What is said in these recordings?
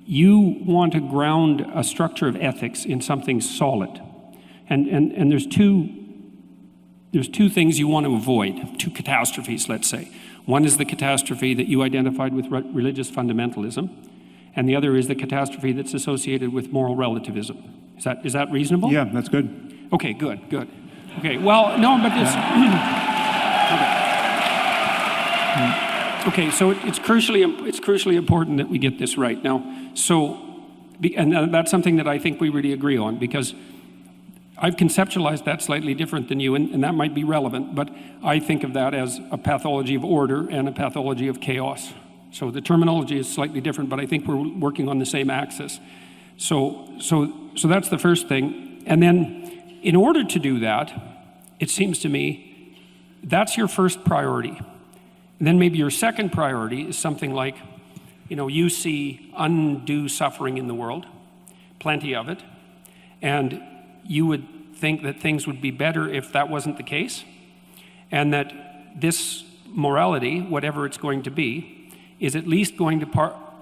you want to ground a structure of ethics in something solid. And there's two things you want to avoid, two catastrophes, let's say. One is the catastrophe that you identified with religious fundamentalism, and the other is the catastrophe that's associated with moral relativism. Is that reasonable? Yeah, that's good. Okay, good. Okay, well, no, but it's... Okay, so it's crucially important that we get this right. Now, and that's something that I think we really agree on, because I've conceptualized that slightly different than you, and that might be relevant, but I think of that as a pathology of order and a pathology of chaos. So the terminology is slightly different, but I think we're working on the same axis. So that's the first thing. And then in order to do that, it seems to me, that's your first priority. And then maybe your second priority is something like, you see undue suffering in the world, plenty of it, and you would think that things would be better if that wasn't the case, and that this morality, whatever it's going to be, is at least going to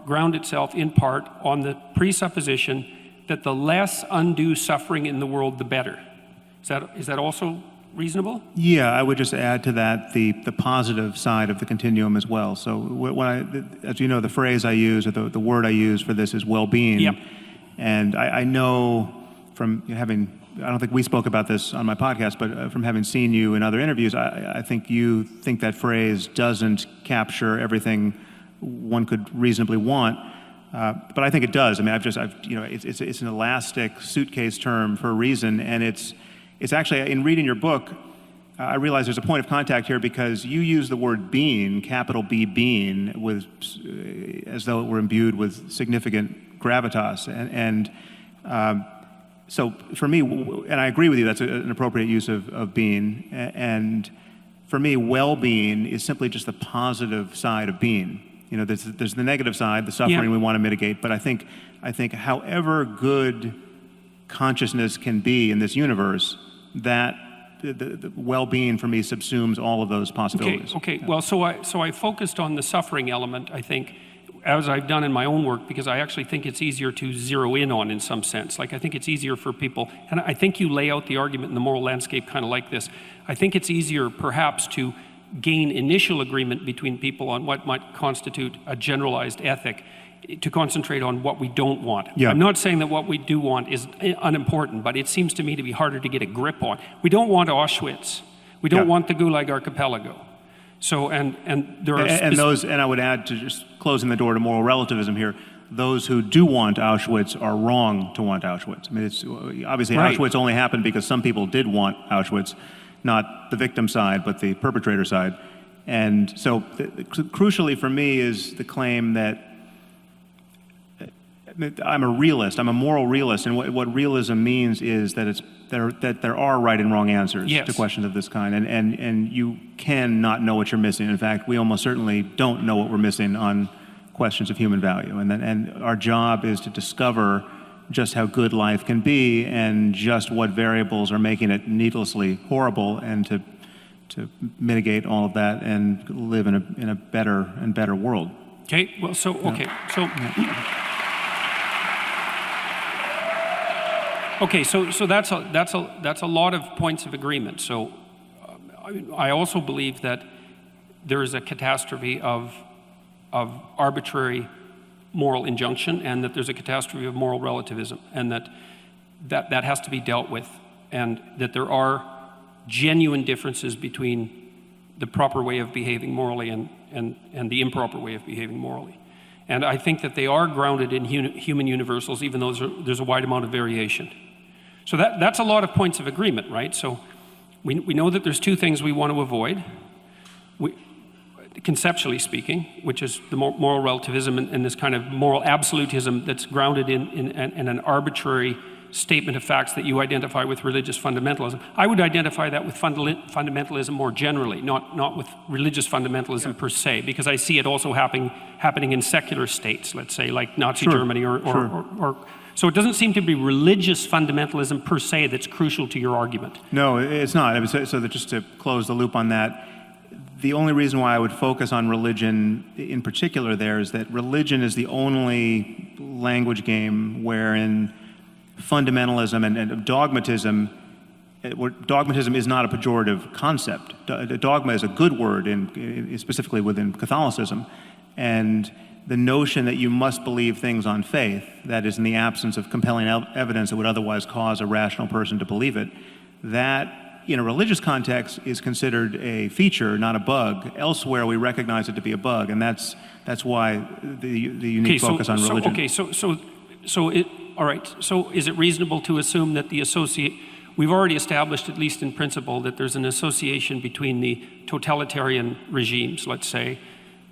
ground itself in part on the presupposition that the less undue suffering in the world, the better. Is that also reasonable? Yeah, I would just add to that the positive side of the continuum as well. So as you know, the phrase I use, or the word I use for this is well-being. Yep. And I know from having, I don't think we spoke about this on my podcast, but from having seen you in other interviews, I think you think that phrase doesn't capture everything one could reasonably want. But I think it does. I mean, it's an elastic suitcase term for a reason, and it's actually, in reading your book, I realize there's a point of contact here, because you use the word being, capital B being, as though it were imbued with significant gravitas. So for me, and I agree with you, that's an appropriate use of being. And for me, well-being is simply just the positive side of being. There's the negative side, the suffering we want to mitigate. But I think however good consciousness can be in this universe, that the well-being for me subsumes all of those possibilities. Okay. Well, so I focused on the suffering element, I think, as I've done in my own work, because I actually think it's easier to zero in on in some sense. Like, I think it's easier for people, and I think you lay out the argument in the moral landscape kind of like this. I think it's easier perhaps to gain initial agreement between people on what might constitute a generalized ethic, to concentrate on what we don't want. Yeah. I'm not saying that what we do want is unimportant, but it seems to me to be harder to get a grip on. We don't want Auschwitz. We don't want the Gulag Archipelago. So, and there are... And I would add, to just closing the door to moral relativism here, those who do want Auschwitz are wrong to want Auschwitz. I mean, it's obviously right. Auschwitz only happened because some people did want Auschwitz, not the victim side, but the perpetrator side. And so, crucially for me is the claim that I'm a realist. I'm a moral realist, and what realism means is that there are right and wrong answers to questions of this kind, and you cannot know what you're missing. In fact, we almost certainly don't know what we're missing on questions of human value, and our job is to discover just how good life can be and just what variables are making it needlessly horrible, and to mitigate all of that and live in a better and better world. Okay. Well, so. Okay, so that's a lot of points of agreement. So I also believe that there is a catastrophe of arbitrary moral injunction, and that there's a catastrophe of moral relativism, and that has to be dealt with, and that there are genuine differences between the proper way of behaving morally and the improper way of behaving morally. And I think that they are grounded in human universals, even though there's a wide amount of variation. So that's a lot of points of agreement, right? So we know that there's two things we want to avoid, conceptually speaking, which is the moral relativism and this kind of moral absolutism that's grounded in an arbitrary statement of facts that you identify with religious fundamentalism. I would identify that with fundamentalism more generally, not with religious fundamentalism per se, because I see it also happening in secular states, let's say, like Nazi Germany or so it doesn't seem to be religious fundamentalism per se that's crucial to your argument. No, it's not. So that just to close the loop on that, the only reason why I would focus on religion in particular there is that religion is the only language game wherein fundamentalism and dogmatism, dogmatism is not a pejorative concept. Dogma is a good word, specifically within Catholicism, and the notion that you must believe things on faith, that is in the absence of compelling evidence that would otherwise cause a rational person to believe it, that in a religious context is considered a feature, not a bug. Elsewhere, we recognize it to be a bug, and that's why the unique focus on religion. All right. So is it reasonable to assume that we've already established, at least in principle, that there's an association between the totalitarian regimes, let's say,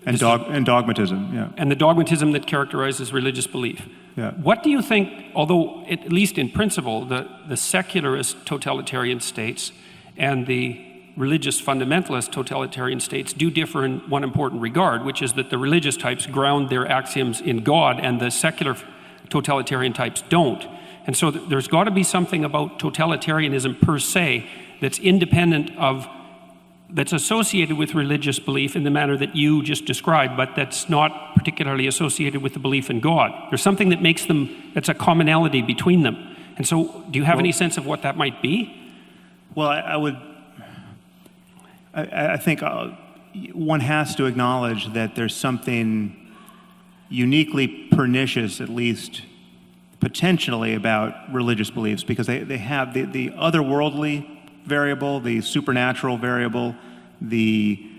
and dogmatism, yeah. And the dogmatism that characterizes religious belief. Yeah. What do you think, although at least in principle, the secularist totalitarian states and the religious fundamentalist totalitarian states do differ in one important regard, which is that the religious types ground their axioms in God and the secular totalitarian types don't. And so there's got to be something about totalitarianism per se that's independent of, that's associated with religious belief in the manner that you just described, but that's not particularly associated with the belief in God. There's something that makes them, that's a commonality between them. And so do you have any sense of what that might be? Well, I think one has to acknowledge that there's something uniquely pernicious, at least potentially, about religious beliefs, because they have the otherworldly variable, the supernatural variable, the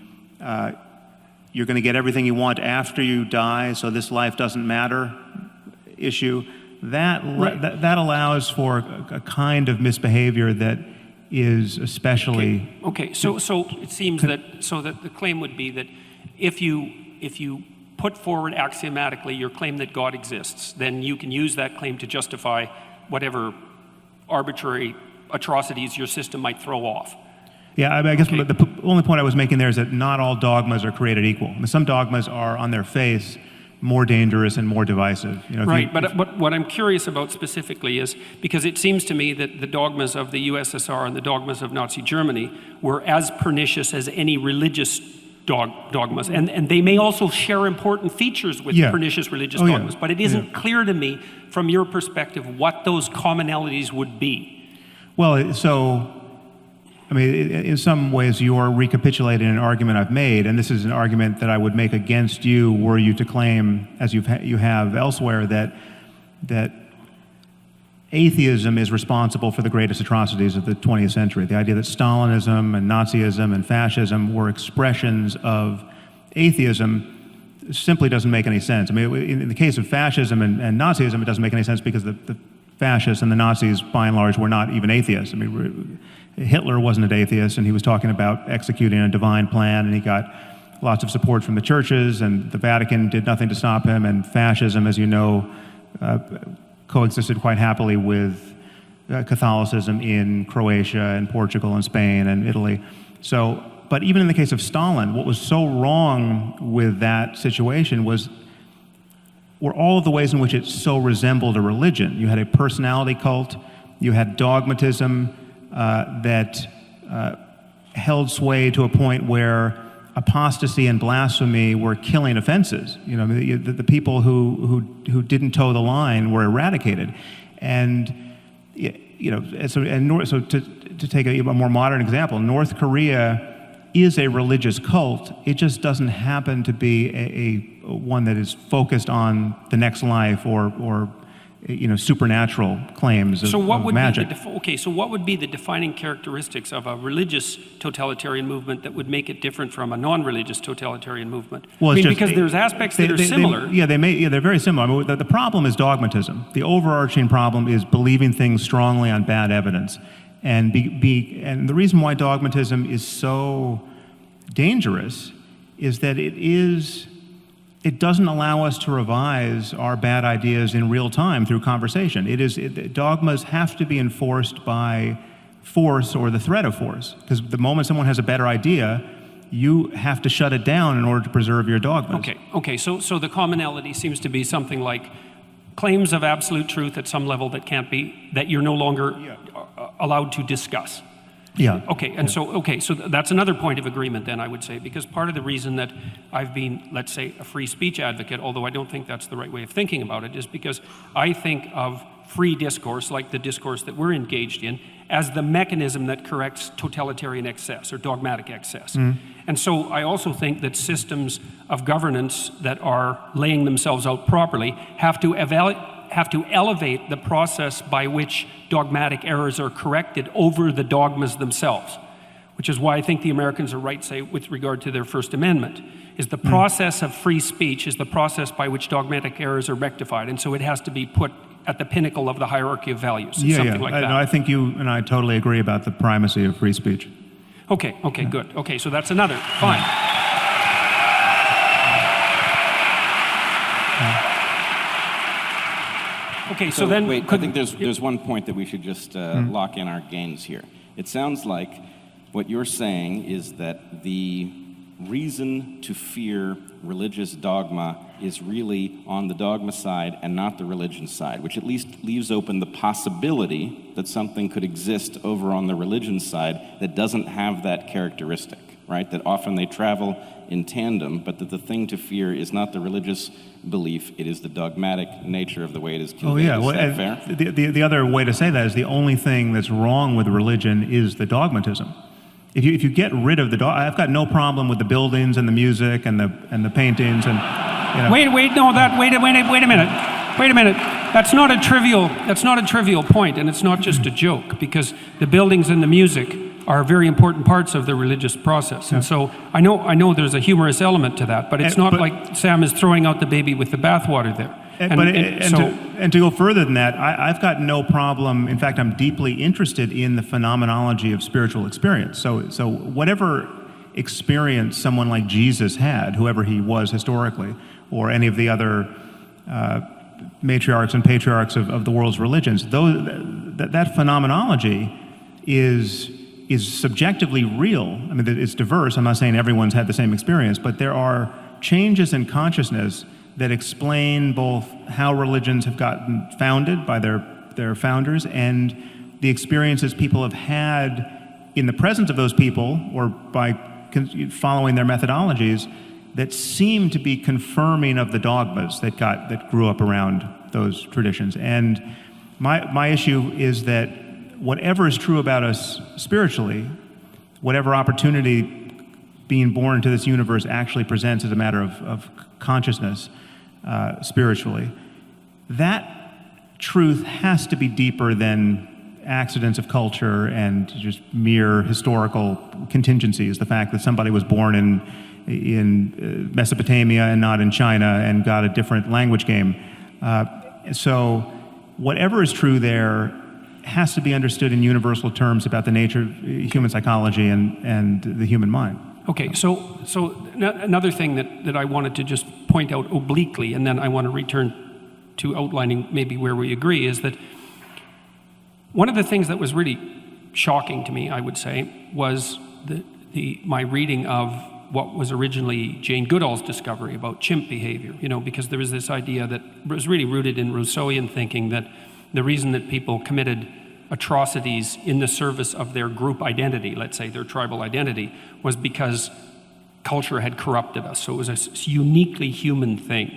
you're going to get everything you want after you die, so this life doesn't matter issue. That allows for a kind of misbehavior that is especially okay. So it seems that the claim would be that if you put forward axiomatically your claim that God exists, then you can use that claim to justify whatever arbitrary atrocities your system might throw off. Yeah, I guess the only point I was making there is that not all dogmas are created equal. I mean, some dogmas are on their face more dangerous and more divisive. But what I'm curious about specifically is, because it seems to me that the dogmas of the USSR and the dogmas of Nazi Germany were as pernicious as any religious dogmas, and they may also share important features with pernicious religious dogmas, but it isn't clear to me from your perspective what those commonalities would be. Well, so, I mean, in some ways you're recapitulating an argument I've made, and this is an argument that I would make against you were you to claim, as you have elsewhere, that atheism is responsible for the greatest atrocities of the 20th century. The idea that Stalinism and Nazism and fascism were expressions of atheism simply doesn't make any sense. I mean, in the case of fascism and Nazism, it doesn't make any sense because the fascists and the Nazis, by and large, were not even atheists. I mean, Hitler wasn't an atheist, and he was talking about executing a divine plan, and he got lots of support from the churches, and the Vatican did nothing to stop him, and fascism, as you know, coexisted quite happily with Catholicism in Croatia and Portugal and Spain and Italy. So, but even in the case of Stalin, what was so wrong with that situation were all of the ways in which it so resembled a religion. You had a personality cult, you had dogmatism that held sway to a point where apostasy and blasphemy were killing offenses. You know, the people who didn't toe the line were eradicated, and so to take a more modern example, North Korea is a religious cult. It just doesn't happen to be a one that is focused on the next life or supernatural claims of magic. So what would be the defining characteristics of a religious totalitarian movement that would make it different from a non-religious totalitarian movement? Well, because there's aspects that are similar. They're very similar. I mean, the problem is dogmatism. The overarching problem is believing things strongly on bad evidence. And and the reason why dogmatism is so dangerous is that it doesn't allow us to revise our bad ideas in real time through conversation. Dogmas have to be enforced by force or the threat of force, because the moment someone has a better idea, you have to shut it down in order to preserve your dogmas. Okay. So the commonality seems to be something like claims of absolute truth at some level that you're no longer allowed to discuss. Yeah. Okay, and so that's another point of agreement then, I would say, because part of the reason that I've been, let's say, a free speech advocate, although I don't think that's the right way of thinking about it, is because I think of free discourse, like the discourse that we're engaged in, as the mechanism that corrects totalitarian excess or dogmatic excess. And so I also think that systems of governance that are laying themselves out properly have to elevate the process by which dogmatic errors are corrected over the dogmas themselves, which is why I think the Americans are right, say, with regard to their First Amendment, is the process of free speech is the process by which dogmatic errors are rectified, and so it has to be put at the pinnacle of the hierarchy of values, something like that. No, I think you and I totally agree about the primacy of free speech. Okay, good. Okay, so that's another, fine. Okay, so then... Wait, I think there's one point that we should just lock in our gains here. It sounds like what you're saying is that the reason to fear religious dogma is really on the dogma side and not the religion side, which at least leaves open the possibility that something could exist over on the religion side that doesn't have that characteristic, right? That often they travel in tandem, but that the thing to fear is not the religious belief, it is the dogmatic nature of the way it is conveyed. Oh, yeah. Is that fair? The other way to say that is the only thing that's wrong with religion is the dogmatism. If you get rid of the I've got no problem with the buildings and the music and the paintings and Wait a minute. That's not a trivial point, and it's not just a joke, because the buildings and the music are very important parts of the religious process. And so I know there's a humorous element to that, but it's not like Sam is throwing out the baby with the bathwater there. And to go further than that, I've got no problem. In fact, I'm deeply interested in the phenomenology of spiritual experience. So whatever experience someone like Jesus had, whoever he was historically, or any of the other matriarchs and patriarchs of the world's religions, that phenomenology is subjectively real. I mean, it's diverse. I'm not saying everyone's had the same experience, but there are changes in consciousness that explain both how religions have gotten founded by their founders and the experiences people have had in the presence of those people or by following their methodologies that seem to be confirming of the dogmas that grew up around those traditions. And my issue is that whatever is true about us spiritually, whatever opportunity being born into this universe actually presents as a matter of consciousness, spiritually, that truth has to be deeper than accidents of culture and just mere historical contingencies. The fact that somebody was born in Mesopotamia and not in China and got a different language game. So whatever is true there has to be understood in universal terms about the nature of human psychology and the human mind. Okay, so another thing that I wanted to just point out obliquely, and then I want to return to outlining maybe where we agree, is that one of the things that was really shocking to me, I would say, was my reading of what was originally Jane Goodall's discovery about chimp behavior, because there was this idea that was really rooted in Rousseauian thinking that the reason that people committed atrocities in the service of their group identity, let's say their tribal identity, was because culture had corrupted us. So it was a uniquely human thing.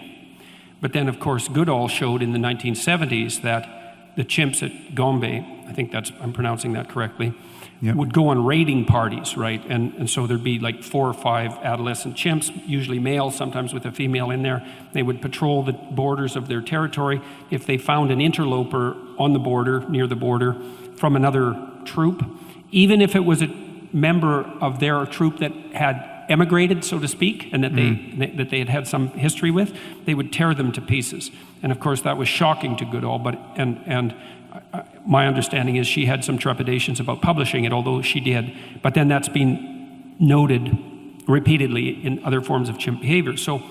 But then, of course, Goodall showed in the 1970s that the chimps at Gombe, I think I'm pronouncing that correctly, would go on raiding parties, right? And so there'd be like 4 or 5 adolescent chimps, usually male, sometimes with a female in there. They would patrol the borders of their territory. If they found an interloper on the border, near the border, from another troop, even if it was a member of their troop that had emigrated, so to speak, and that they had some history with, they would tear them to pieces. And of course, that was shocking to Goodall, and my understanding is she had some trepidations about publishing it, although she did. But then that's been noted repeatedly in other forms of chimp behavior. So,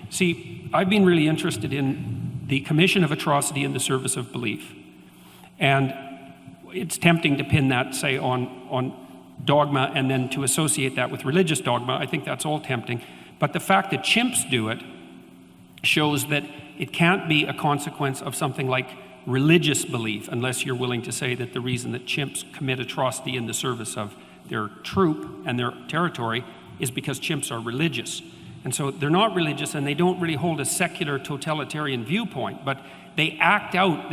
see, I've been really interested in the commission of atrocity in the service of belief. And it's tempting to pin that, say, on dogma and then to associate that with religious dogma. I think that's all tempting. But the fact that chimps do it shows that it can't be a consequence of something like religious belief, unless you're willing to say that the reason that chimps commit atrocity in the service of their troop and their territory is because chimps are religious. And so they're not religious, and they don't really hold a secular totalitarian viewpoint, but they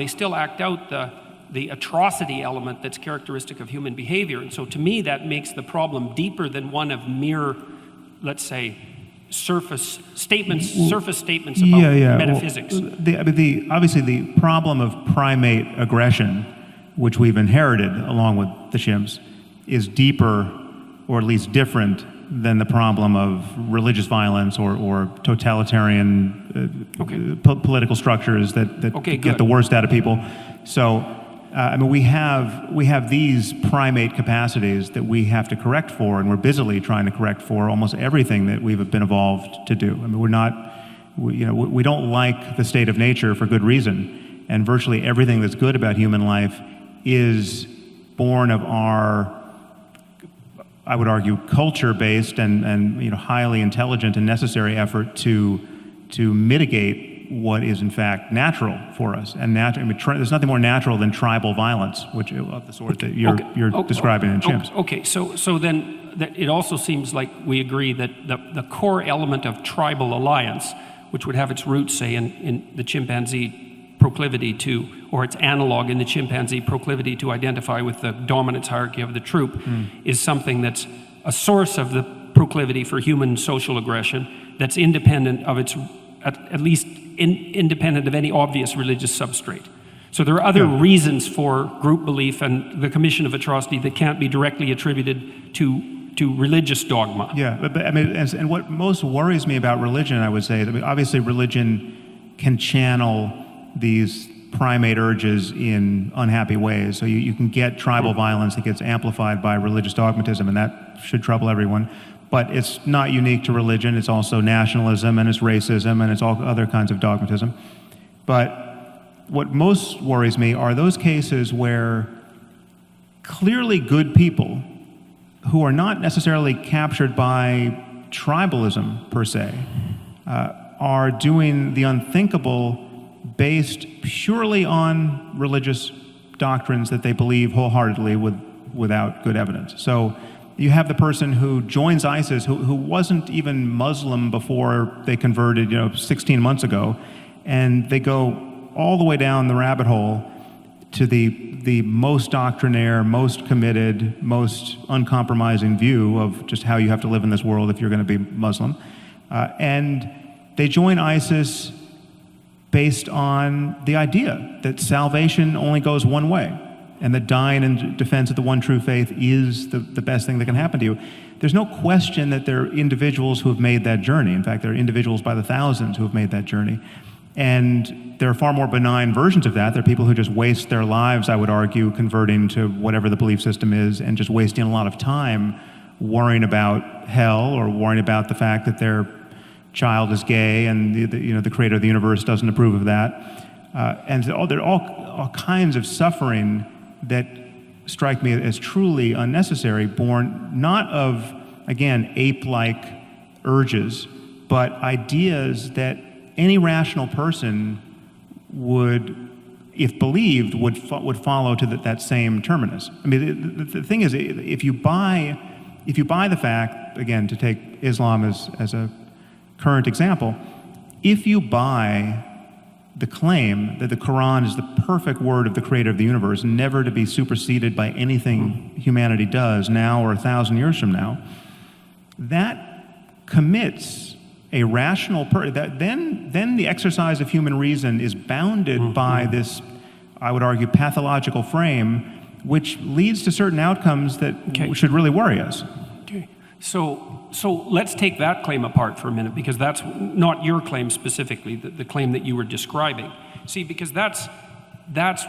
still act out the atrocity element that's characteristic of human behavior. And so to me, that makes the problem deeper than one of mere, let's say, surface statements about metaphysics. Well, obviously the problem of primate aggression, which we've inherited along with the chimps, is deeper, or at least different, than the problem of religious violence or totalitarian political structures that get the worst out of people. So, we have these primate capacities that we have to correct for, and we're busily trying to correct for almost everything that we've been evolved to do. We don't like the state of nature for good reason, and virtually everything that's good about human life is born of our, I would argue, culture-based and highly intelligent and necessary effort to mitigate what is in fact natural for us. And there's nothing more natural than tribal violence, which of the sort that you're describing in chimps. Okay, so then it also seems like we agree that the core element of tribal alliance, which would have its roots, say, in the chimpanzee proclivity to, or its analog in the chimpanzee proclivity to identify with the dominance hierarchy of the troop, is something that's a source of the proclivity for human social aggression that's independent of its, at least independent of any obvious religious substrate. So there are other reasons for group belief and the commission of atrocity that can't be directly attributed to religious dogma. Yeah, but and what most worries me about religion, I would say, obviously religion can channel these primate urges in unhappy ways. So you can get tribal violence that gets amplified by religious dogmatism, and that should trouble everyone. But it's not unique to religion. It's also nationalism, and it's racism, and it's all other kinds of dogmatism. But what most worries me are those cases where clearly good people who are not necessarily captured by tribalism per se are doing the unthinkable based purely on religious doctrines that they believe wholeheartedly without good evidence. So you have the person who joins ISIS who wasn't even Muslim before they converted 16 months ago, and they go all the way down the rabbit hole to the most doctrinaire, most committed, most uncompromising view of just how you have to live in this world if you're going to be Muslim. And they join ISIS based on the idea that salvation only goes one way, and that dying in defense of the one true faith is the best thing that can happen to you. There's no question that there are individuals who have made that journey. In fact, there are individuals by the thousands who have made that journey. And there are far more benign versions of that. There are people who just waste their lives, I would argue, converting to whatever the belief system is, and just wasting a lot of time worrying about hell or worrying about the fact that their child is gay and the creator of the universe doesn't approve of that. And there are all kinds of suffering that strike me as truly unnecessary, born not of, again, ape-like urges, but ideas that any rational person would, if believed, would follow to that same terminus. I mean, the thing is, if you buy the fact, again, to take Islam as a current example, if you buy the claim that the Quran is the perfect word of the creator of the universe, never to be superseded by anything humanity does now or 1,000 years from now, that commits a rational then the exercise of human reason is bounded by this, I would argue, pathological frame, which leads to certain outcomes that should really worry us. Okay. So let's take that claim apart for a minute, because that's not your claim specifically, the claim that you were describing. See, because that's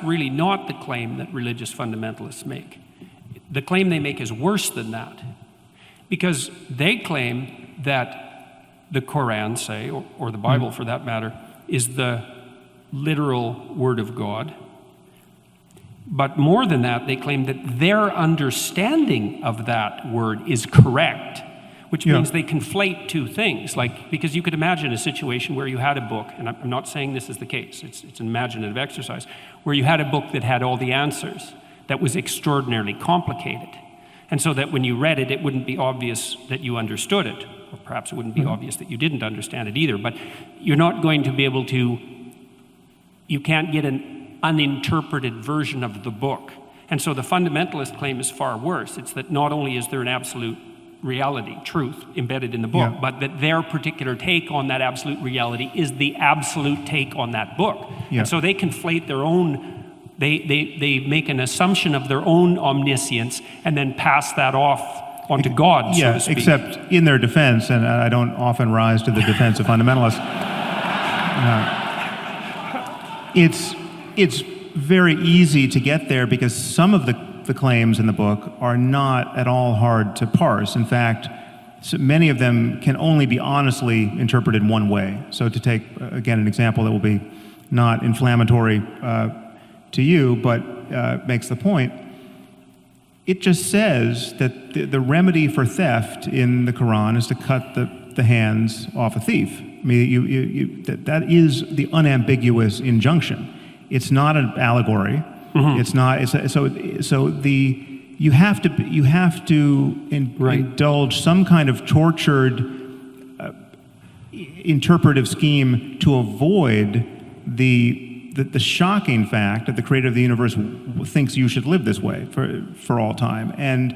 really not the claim that religious fundamentalists make. The claim they make is worse than that, because they claim that the Quran, say, or the Bible for that matter, is the literal word of God. But more than that, they claim that their understanding of that word is correct, which means they conflate two things. Because you could imagine a situation where you had a book, and I'm not saying this is the case, it's an imaginative exercise, where you had a book that had all the answers, that was extraordinarily complicated. And so that when you read it, it wouldn't be obvious that you understood it, or perhaps it wouldn't be obvious that you didn't understand it either. But you're not going to be able to, you can't get an uninterpreted version of the book. And so the fundamentalist claim is far worse. It's that not only is there an absolute reality, truth, embedded in the book, but that their particular take on that absolute reality is the absolute take on that book. And so they conflate their own, they make an assumption of their own omniscience and then pass that off onto God, so to speak. Except in their defense, and I don't often rise to the defense of fundamentalists, it's very easy to get there because some of the claims in the book are not at all hard to parse. In fact, so many of them can only be honestly interpreted one way. So to take, again, an example that will be not inflammatory to you, but makes the point, it just says that the remedy for theft in the Quran is to cut the hands off a thief. I mean, that is the unambiguous injunction. It's not an allegory. It's not. You have to indulge some kind of tortured interpretive scheme to avoid the shocking fact that the creator of the universe thinks you should live this way for all time. And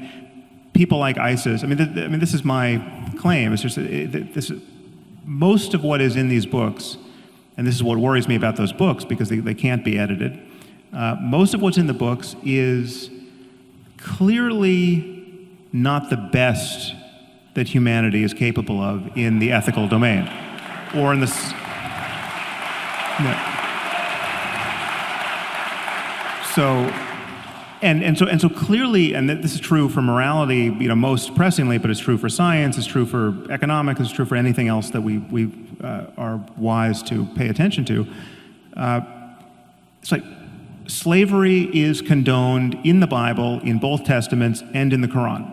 people like ISIS. I mean, this is my claim. It's just most of what is in these books. And this is what worries me about those books, because they can't be edited. Most of what's in the books is clearly not the best that humanity is capable of in the ethical domain, or in the. So clearly, and this is true for morality, most pressingly, but it's true for science, it's true for economics, it's true for anything else that we are wise to pay attention to. It's like slavery is condoned in the Bible, in both Testaments, and in the Quran.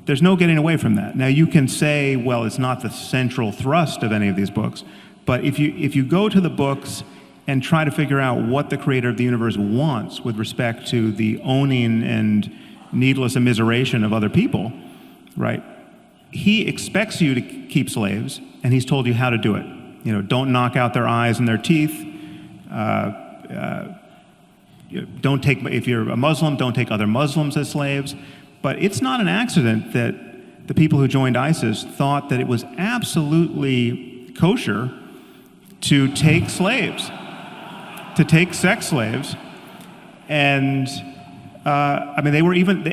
There's no getting away from that. Now you can say, well, it's not the central thrust of any of these books, but if you go to the books and try to figure out what the creator of the universe wants with respect to the owning and needless immiseration of other people, right? He expects you to keep slaves, and he's told you how to do it. Don't knock out their eyes and their teeth. If you're a Muslim, don't take other Muslims as slaves. But it's not an accident that the people who joined ISIS thought that it was absolutely kosher to take slaves, to take sex slaves, and they were even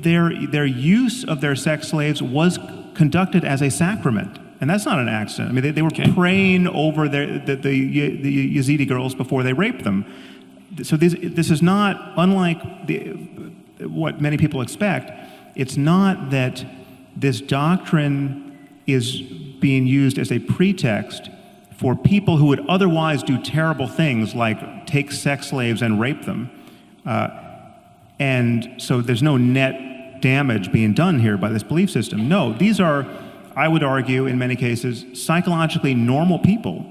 their use of their sex slaves was conducted as a sacrament, and that's not an accident. I mean, they were praying over the Yazidi girls before they raped them. So this is not unlike what many people expect. It's not that this doctrine is being used as a pretext for people who would otherwise do terrible things like take sex slaves and rape them. And so there's no net damage being done here by this belief system. No, these are, I would argue, in many cases, psychologically normal people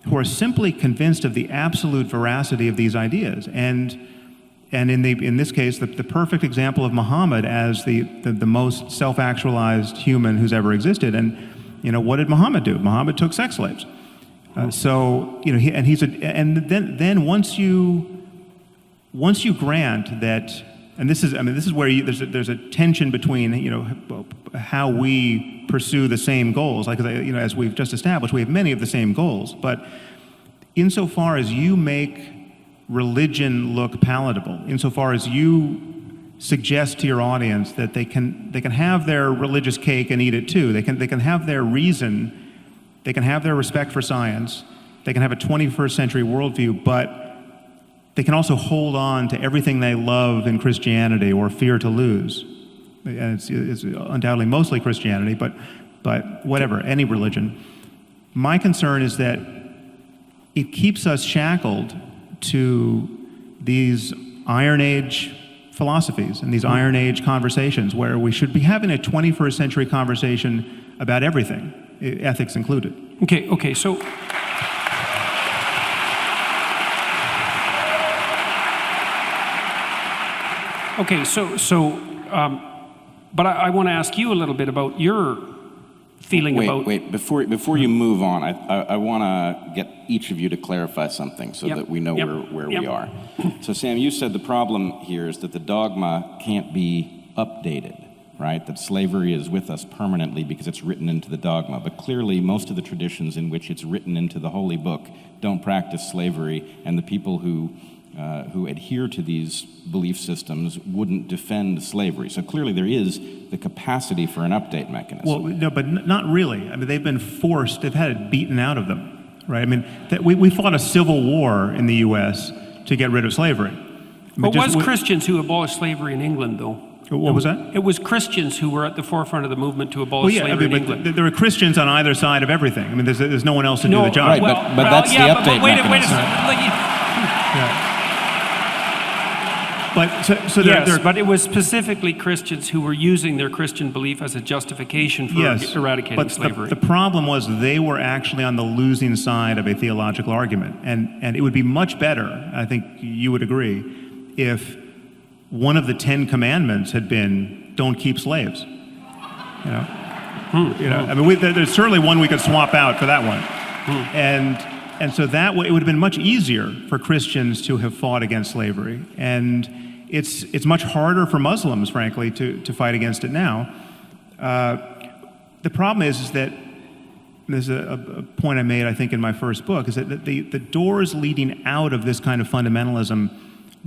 who are simply convinced of the absolute veracity of these ideas. And in this case, the perfect example of Muhammad as the most self-actualized human who's ever existed. And what did Muhammad do? Muhammad took sex slaves. Then once you grant that, and this is where there's a tension between how we pursue the same goals. Like as we've just established, we have many of the same goals. But insofar as you make religion look palatable, insofar as you suggest to your audience that they can have their religious cake and eat it too, they can have their reason, they can have their respect for science, they can have a 21st century worldview, but they can also hold on to everything they love in Christianity or fear to lose. And it's undoubtedly mostly Christianity, but whatever, any religion. My concern is that it keeps us shackled to these Iron Age philosophies and these Iron Age conversations where we should be having a 21st century conversation about everything, ethics included. Okay, so But I want to ask you a little bit about your feeling about... Wait. Before you move on, I want to get each of you to clarify something so that we know where we are. So, Sam, you said the problem here is that the dogma can't be updated, right? That slavery is with us permanently because it's written into the dogma. But clearly, most of the traditions in which it's written into the Holy Book don't practice slavery, and the people who adhere to these belief systems wouldn't defend slavery. So clearly there is the capacity for an update mechanism. Well, no, but not really. I mean, they've been forced, they've had it beaten out of them, right? I mean, we fought a civil war in the U.S. to get rid of slavery. But it was Christians who abolished slavery in England, though. What was that? It was Christians who were at the forefront of the movement to abolish slavery in England. But there are Christians on either side of everything. I mean, there's no one else to do the job. Right, but that's the update mechanism. Wait a second. But it was specifically Christians who were using their Christian belief as a justification for eradicating slavery. The problem was they were actually on the losing side of a theological argument. And it would be much better, I think you would agree, if one of the 10 commandments had been, don't keep slaves. I mean, there's certainly one we could swap out for that one. And so that way, it would have been much easier for Christians to have fought against slavery. And it's much harder for Muslims, frankly, to fight against it now. The problem is that there's a point I made, I think, in my first book, is that the doors leading out of this kind of fundamentalism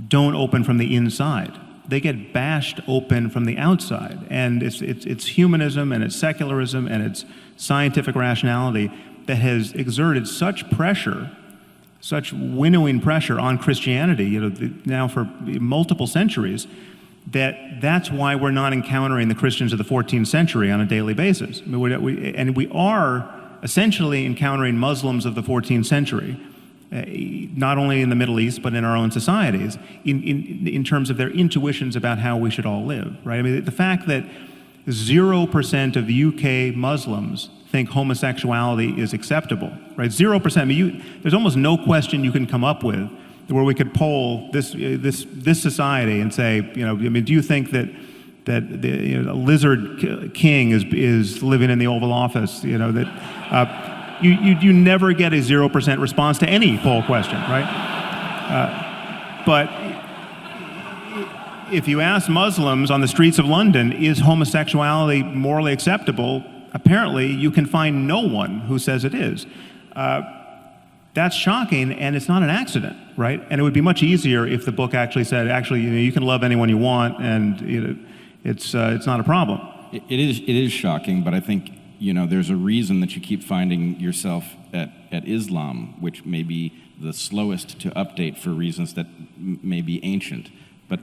don't open from the inside. They get bashed open from the outside. And it's humanism and it's secularism and it's scientific rationality that has exerted such pressure, such winnowing pressure on Christianity, now for multiple centuries, that's why we're not encountering the Christians of the 14th century on a daily basis. I mean, we are essentially encountering Muslims of the 14th century, not only in the Middle East, but in our own societies, in terms of their intuitions about how we should all live, right? I mean, the fact that 0% of UK Muslims think homosexuality is acceptable, right? 0%. I mean, there's almost no question you can come up with where we could poll this society and say, do you think that the Lizard King is living in the Oval Office? You never get a 0% response to any poll question, right? But if you ask Muslims on the streets of London, is homosexuality morally acceptable? Apparently, you can find no one who says it is. That's shocking, and it's not an accident, right? And it would be much easier if the book actually said, you can love anyone you want, and it's not a problem. It is shocking, but I think there's a reason that you keep finding yourself at Islam, which may be the slowest to update for reasons that may be ancient. But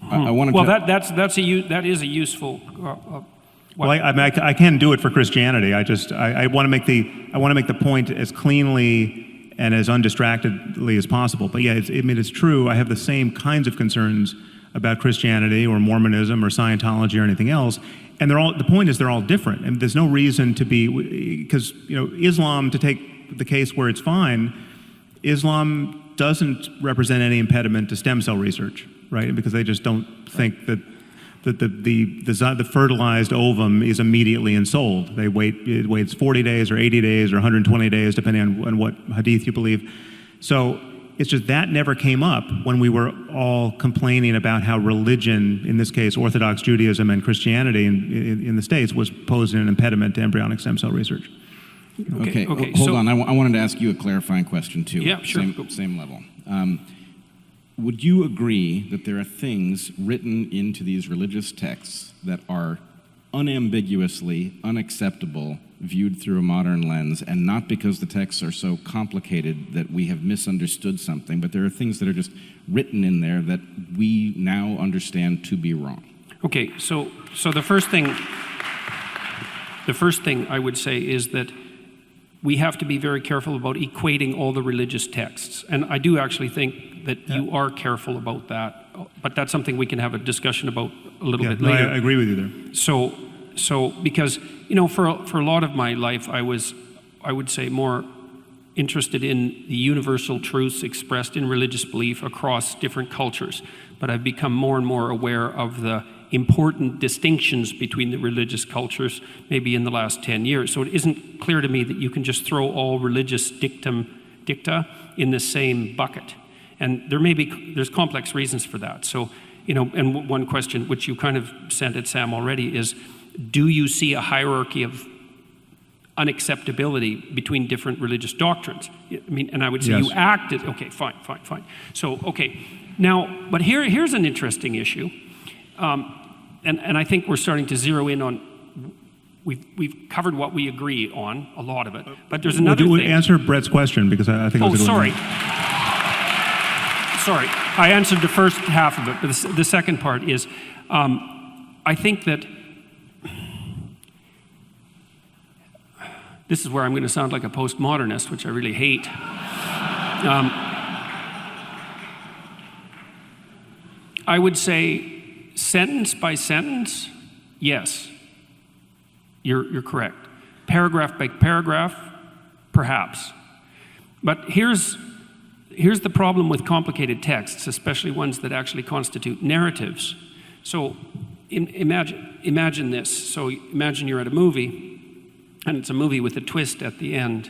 I want to. Well, that is a useful. I can do it for Christianity. I want to make the point as cleanly and as undistractedly as possible. But yeah, it's true. I have the same kinds of concerns about Christianity or Mormonism or Scientology or anything else. And the point is they're all different. And there's no reason to be, because Islam, to take the case where it's fine, Islam doesn't represent any impediment to stem cell research, right? Because they just don't think that the fertilized ovum is immediately ensouled. It waits 40 days or 80 days or 120 days, depending on what hadith you believe. So it's just that never came up when we were all complaining about how religion, in this case Orthodox Judaism and Christianity in the States, was posing an impediment to embryonic stem cell research. Okay. Hold on. I wanted to ask you a clarifying question, too. Yeah, sure. Same level. Would you agree that there are things written into these religious texts that are unambiguously unacceptable viewed through a modern lens, and not because the texts are so complicated that we have misunderstood something, but there are things that are just written in there that we now understand to be wrong? Okay, so the first thing I would say is that we have to be very careful about equating all the religious texts. And I do actually think that you are careful about that, but that's something we can have a discussion about a little bit later. I agree with you there. So because, for a lot of my life, I would say, more interested in the universal truths expressed in religious belief across different cultures. But I've become more and more aware of the important distinctions between the religious cultures maybe in the last 10 years. So it isn't clear to me that you can just throw all religious dicta in the same bucket. And there's complex reasons for that. So, and one question which you kind of sent at Sam already is, do you see a hierarchy of unacceptability between different religious doctrines? I mean, and I would say yes. You acted, okay, fine. So, okay, now, but here's an interesting issue. And I think we're starting to zero in on, we've covered what we agree on, a lot of it, but there's another thing. Answer Bret's question, because I think it was a good sorry. one. Sorry, I answered the first half of it, but the second part is, I think that this is where I'm going to sound like a postmodernist, which I really hate. I would say sentence by sentence, yes, you're correct. Paragraph by paragraph, perhaps. But here's the problem with complicated texts, especially ones that actually constitute narratives. So imagine this. So imagine you're at a movie, and it's a movie with a twist at the end.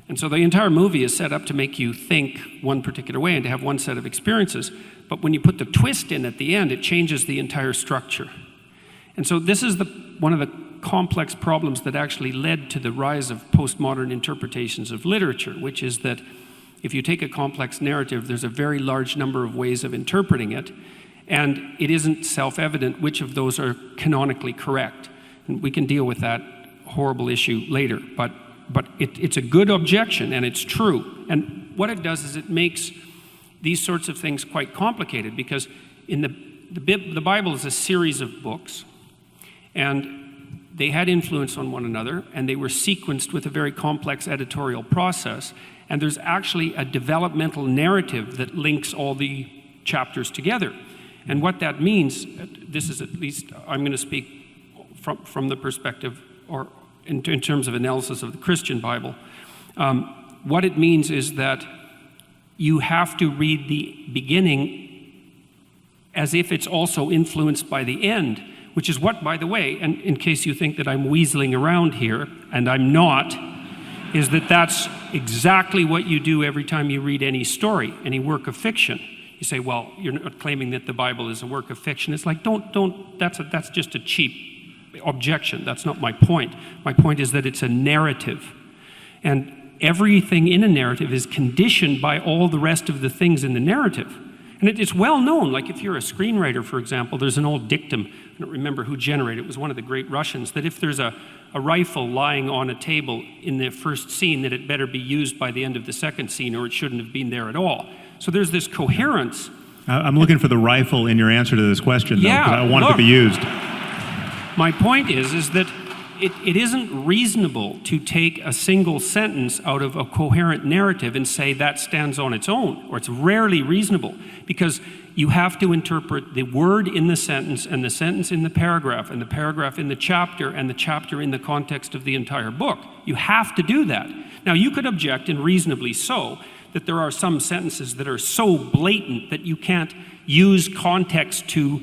And so the entire movie is set up to make you think one particular way and to have one set of experiences. But when you put the twist in at the end, it changes the entire structure. And so this is one of the complex problems that actually led to the rise of postmodern interpretations of literature, which is that if you take a complex narrative, there's a very large number of ways of interpreting it, and it isn't self-evident which of those are canonically correct. And we can deal with that horrible issue later, but it's a good objection, and it's true. And what it does is it makes these sorts of things quite complicated, because in the Bible is a series of books, and they had influence on one another, and they were sequenced with a very complex editorial process, and there's actually a developmental narrative that links all the chapters together. And what that means, this is at least, I'm going to speak from the perspective, or in terms of analysis of the Christian Bible, what it means is that you have to read the beginning as if it's also influenced by the end, which is what, by the way, and in case you think that I'm weaseling around here, and I'm not, is that's exactly what you do every time you read any story, any work of fiction. You say, well, you're not claiming that the Bible is a work of fiction. It's like, that's just a cheap objection. That's not my point. My point is that it's a narrative. And everything in a narrative is conditioned by all the rest of the things in the narrative. And it's well known, like if you're a screenwriter, for example, there's an old dictum, I don't remember who generated it, it was one of the great Russians, that if there's a rifle lying on a table in the first scene, that it better be used by the end of the second scene, or it shouldn't have been there at all. So there's this coherence. I'm looking for the rifle in your answer to this question, though, yeah, because I want it to be used. My point is that it isn't reasonable to take a single sentence out of a coherent narrative and say that stands on its own, or it's rarely reasonable, because you have to interpret the word in the sentence and the sentence in the paragraph and the paragraph in the chapter and the chapter in the context of the entire book. You have to do that. Now, you could object, and reasonably so, that there are some sentences that are so blatant that you can't use context to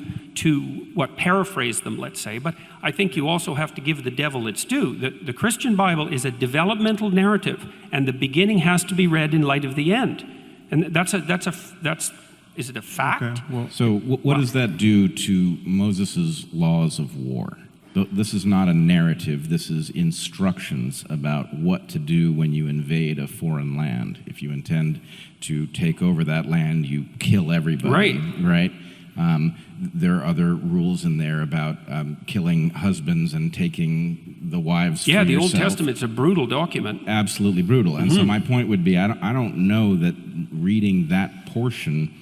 paraphrase them, let's say. But I think you also have to give the devil its due. The Christian Bible is a developmental narrative, and the beginning has to be read in light of the end. And is it a fact? Okay, well, so what does that do to Moses' laws of war? This is not a narrative. This is instructions about what to do when you invade a foreign land. If you intend to take over that land, you kill everybody. Right? There are other rules in there about killing husbands and taking the wives for yourself. Yeah, the Old Testament's a brutal document. Absolutely brutal. And so my point would be, I don't know that reading that portion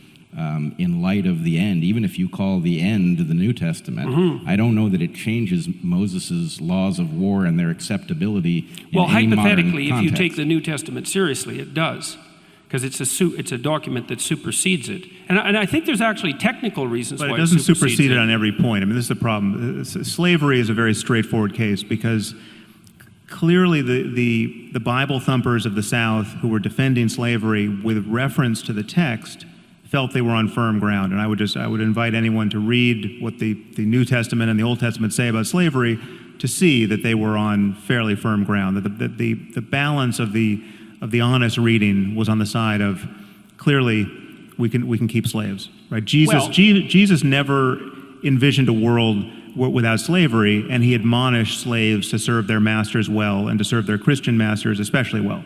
in light of the end, even if you call the end the New Testament, I don't know that it changes Moses' laws of war and their acceptability in any modern hypothetically, if you context. take the New Testament seriously, it does, because it's a document that supersedes it. And I think there's actually technical reasons why it doesn't supersedes supersede it on every point. I mean, this is the problem. Slavery is a very straightforward case, because clearly the Bible thumpers of the South who were defending slavery with reference to the text felt they were on firm ground. And I would invite anyone to read what the New Testament and the Old Testament say about slavery to see that they were on fairly firm ground, that the balance of the honest reading was on the side of clearly we can keep slaves, right? Jesus never envisioned a world without slavery, and he admonished slaves to serve their masters well and to serve their Christian masters especially well.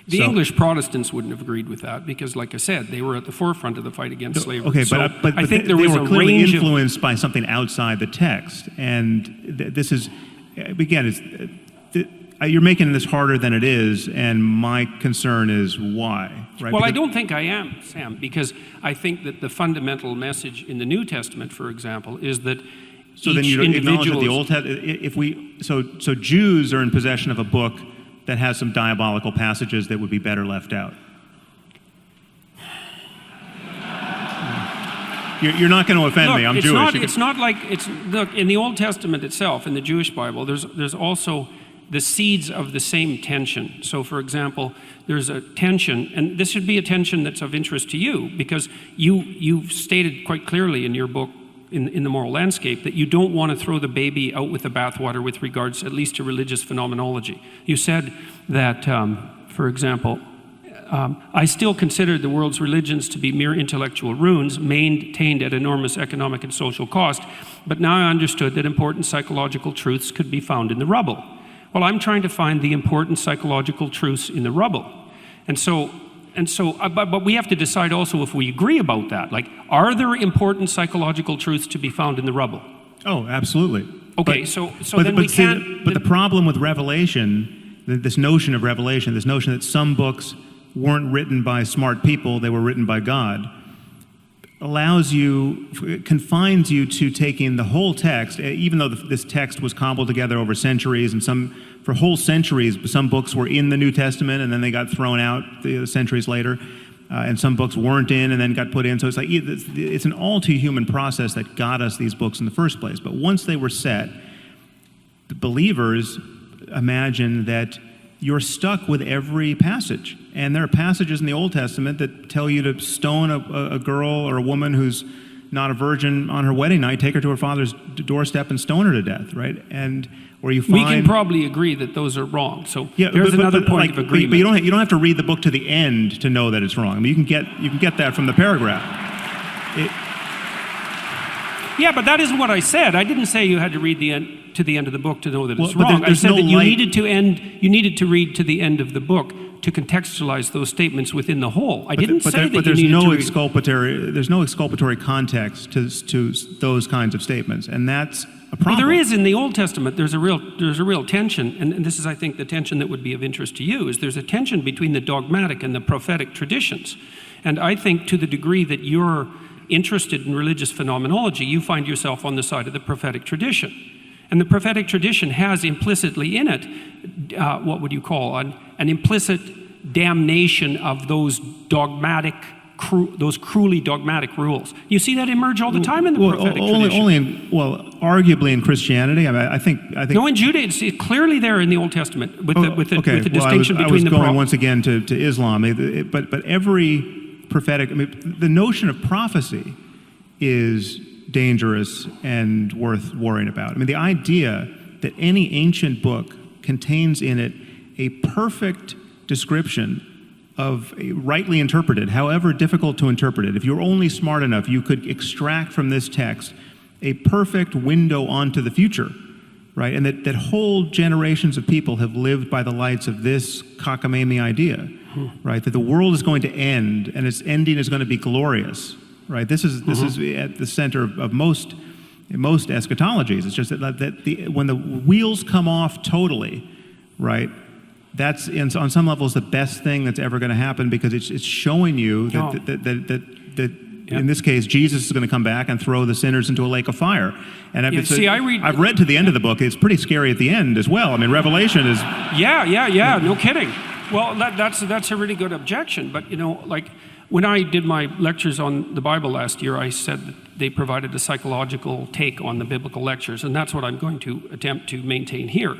The English Protestants wouldn't have agreed with that because, like I said, they were at the forefront of the fight against slavery. Okay, so but I think they there was were a clearly range influenced by something outside the text, and this is, again, you're making this harder than it is, and my concern is why. Right? Well, I don't think I am, Sam, because I think that the fundamental message in the New Testament, for example, is that so then you acknowledge that the Old Testament, so Jews are in possession of a book that has some diabolical passages that would be better left out. You're not going to offend me. I'm Jewish. It's not like look in the Old Testament itself, in the Jewish Bible. There's also the seeds of the same tension. So, for example, there's a tension, and this should be a tension that's of interest to you because you've stated quite clearly in your book, in the Moral Landscape, that you don't want to throw the baby out with the bathwater with regards at least to religious phenomenology. You said that, for example, I still consider the world's religions to be mere intellectual ruins maintained at enormous economic and social cost, but now I understood that important psychological truths could be found in the rubble. Well, I'm trying to find the important psychological truths in the rubble. But we have to decide also if we agree about that. Like, are there important psychological truths to be found in the rubble? Oh, absolutely. Okay, But the problem with Revelation, this notion of Revelation, this notion that some books weren't written by smart people, they were written by God, confines you to taking the whole text, even though this text was cobbled together over centuries, and for whole centuries, some books were in the New Testament and then they got thrown out centuries later, and some books weren't in and then got put in. So it's an all too human process that got us these books in the first place. But once they were set, the believers imagine that you're stuck with every passage. And there are passages in the Old Testament that tell you to stone a girl or a woman who's not a virgin on her wedding night, take her to her father's doorstep and stone her to death, right? We can probably agree that those are wrong. So there's another point of agreement. But you don't have to read the book to the end to know that it's wrong. I mean, you can get that from the paragraph. Yeah, but that isn't what I said. I didn't say you had to read to the end of the book to know that it's wrong. I said that you needed to read to the end of the book to contextualize those statements within the whole. I didn't say that you needed to read. There's no exculpatory context to those kinds of statements, and that's a problem. Well, there is in the Old Testament. There's a real tension, and this is, I think, the tension that would be of interest to you. Is there's a tension between the dogmatic and the prophetic traditions, and I think to the degree that you're interested in religious phenomenology, you find yourself on the side of the prophetic tradition. And the prophetic tradition has implicitly in it, what would you call, an implicit damnation of those cruelly dogmatic rules. You see that emerge all the time in the prophetic tradition. Arguably in Christianity. I think. No, in Judaism, it's clearly there in the Old Testament with the distinction between the. I was going once again to Islam, but every prophetic, the notion of prophecy is dangerous and worth worrying about. The idea that any ancient book contains in it a perfect description of rightly interpreted, however difficult to interpret it. If you're only smart enough, you could extract from this text a perfect window onto the future, right? And that whole generations of people have lived by the lights of this cockamamie idea, right? That the world is going to end and its ending is going to be glorious, right? This is at the center of most eschatologies. It's just that when the wheels come off totally, right? That's on some levels the best thing that's ever going to happen, because it's showing you that in this case Jesus is going to come back and throw the sinners into a lake of fire. And I've read to the end of the book. It's pretty scary at the end as well. Revelation is no kidding. Well, that's a really good objection. But like when I did my lectures on the Bible last year, I said that they provided a psychological take on the biblical lectures, and that's what I'm going to attempt to maintain here.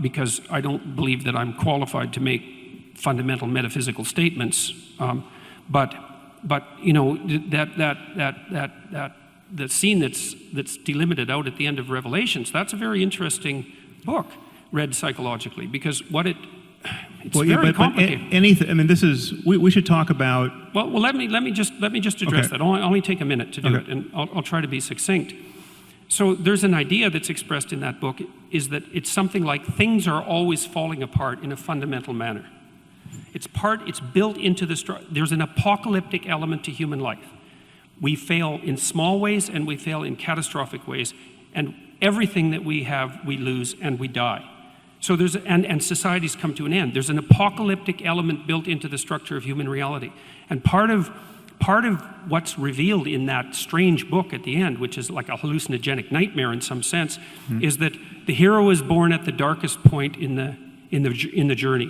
Because I don't believe that I'm qualified to make fundamental metaphysical statements. But you know, that the scene that's delimited out at the end of Revelations, that's a very interesting book read psychologically, because it's very complicated. Anything. I mean, this is. We should talk about. Well, let me just address that. I'll only take a minute to do it, and I'll try to be succinct. So there's an idea that's expressed in that book, is that it's something like things are always falling apart in a fundamental manner. It's built into there's an apocalyptic element to human life. We fail in small ways and we fail in catastrophic ways, and everything that we have, we lose and we die. So and societies come to an end. There's an apocalyptic element built into the structure of human reality. And part of what's revealed in that strange book at the end, which is like a hallucinogenic nightmare in some sense, is that the hero is born at the darkest point in the journey.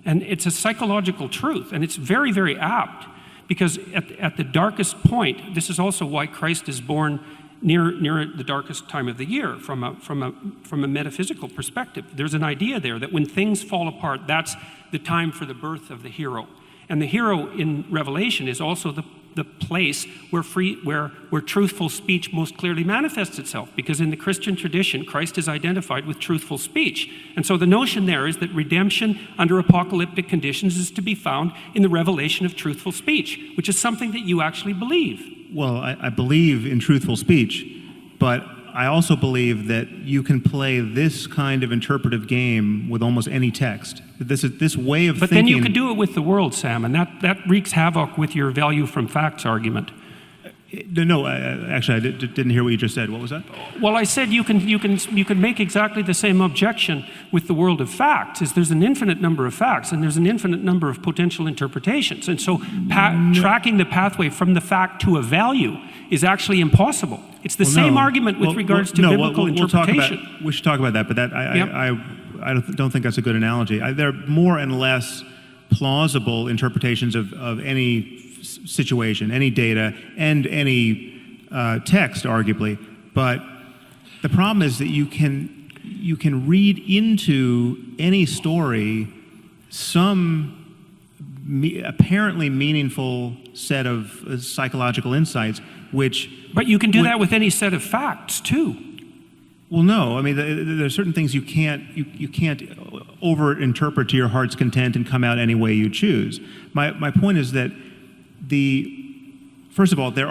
And it's a psychological truth, and it's very, very apt, because at the darkest point, this is also why Christ is born near the darkest time of the year from a metaphysical perspective. There's an idea there that when things fall apart, that's the time for the birth of the hero. And the hero in Revelation is also the place where truthful speech most clearly manifests itself, because in the Christian tradition, Christ is identified with truthful speech. And so the notion there is that redemption under apocalyptic conditions is to be found in the revelation of truthful speech, which is something that you actually believe. Well, I believe in truthful speech, but I also believe that you can play this kind of interpretive game with almost any text. This way of thinking. But then you could do it with the world, Sam, and that wreaks havoc with your value from facts argument. No, actually, I didn't hear what you just said. What was that? Well, I said you can make exactly the same objection with the world of facts. Is there's an infinite number of facts, and there's an infinite number of potential interpretations, and so tracking the pathway from the fact to a value is actually impossible. It's the same argument with regards to biblical interpretation. We should talk about that, but I don't think that's a good analogy. There are more and less plausible interpretations of any situation, any data, and any text, arguably. But the problem is that you can read into any story some apparently meaningful set of psychological insights, which... But you can do that with any set of facts, too. Well, no. I mean, there are certain things you can't over-interpret to your heart's content and come out any way you choose. My point is that first of all, this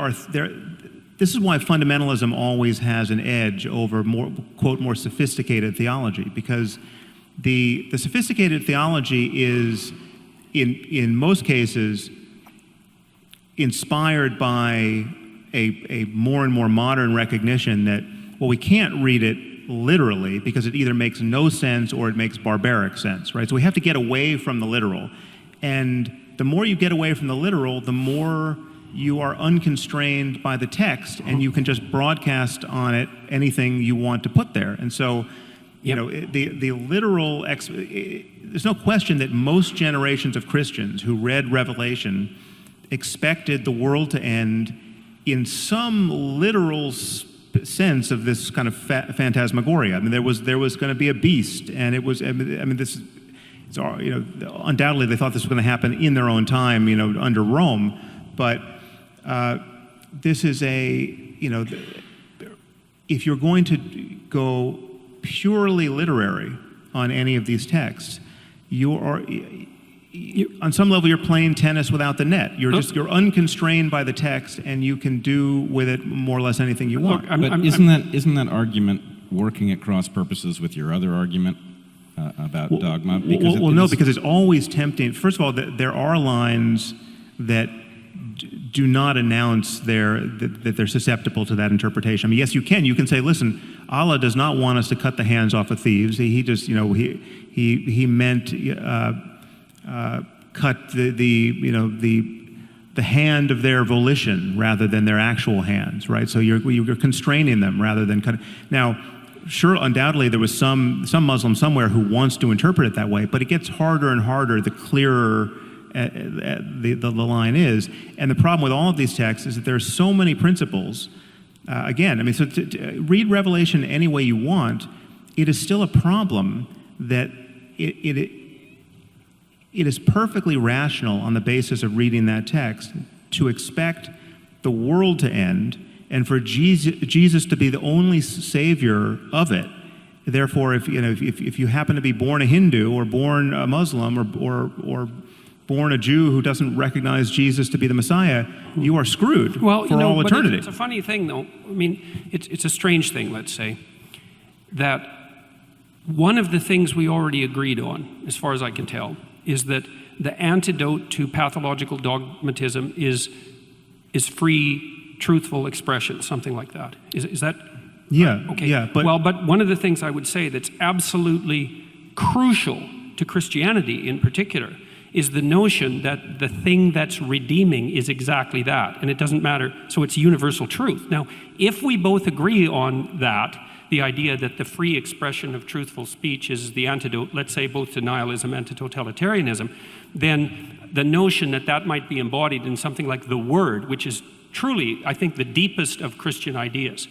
is why fundamentalism always has an edge over more sophisticated theology, because the sophisticated theology is, in most cases, inspired by a more and more modern recognition that, well, we can't read it literally because it either makes no sense or it makes barbaric sense, right? So we have to get away from the literal. And the more you get away from the literal, the more you are unconstrained by the text, and you can just broadcast on it anything you want to put there. And so, you know, the literal, there's no question that most generations of Christians who read Revelation expected the world to end in some literal sense of this kind of phantasmagoria. I mean, there was going to be a beast, and it was. I mean, this. It's, you know, undoubtedly they thought this was going to happen in their own time, you know, under Rome. But this is if you're going to go purely literary on any of these texts, on some level, you're playing tennis without the net. You're unconstrained by the text, and you can do with it more or less anything you want. But isn't that argument working at cross purposes with your other argument about dogma? Because it's always tempting. First of all, there are lines that do not announce that they're susceptible to that interpretation. I mean, yes, you can say, listen, Allah does not want us to cut the hands off of thieves. He just, you know, he meant cut the hand of their volition rather than their actual hands, right? So you're constraining them rather than cutting. Now, sure, undoubtedly there was some Muslim somewhere who wants to interpret it that way, but it gets harder and harder the clearer the line is. And the problem with all of these texts is that there are so many principles. Again, I mean, so to read Revelation any way you want, it is still a problem that it is perfectly rational on the basis of reading that text to expect the world to end and for Jesus to be the only savior of it. Therefore, if you happen to be born a Hindu or born a Muslim or born a Jew who doesn't recognize Jesus to be the Messiah, you are screwed for all eternity. It's a funny thing, though. I mean, it's a strange thing, let's say, that one of the things we already agreed on, as far as I can tell, is that the antidote to pathological dogmatism is free, truthful expression, something like that. Is that? Yeah. Okay. Yeah. But one of the things I would say that's absolutely crucial to Christianity in particular is the notion that the thing that's redeeming is exactly that, and it doesn't matter. So it's universal truth. Now, if we both agree on that, the idea that the free expression of truthful speech is the antidote, let's say, both to nihilism and to totalitarianism, then the notion that that might be embodied in something like the Word, which is truly, I think, the deepest of Christian ideas.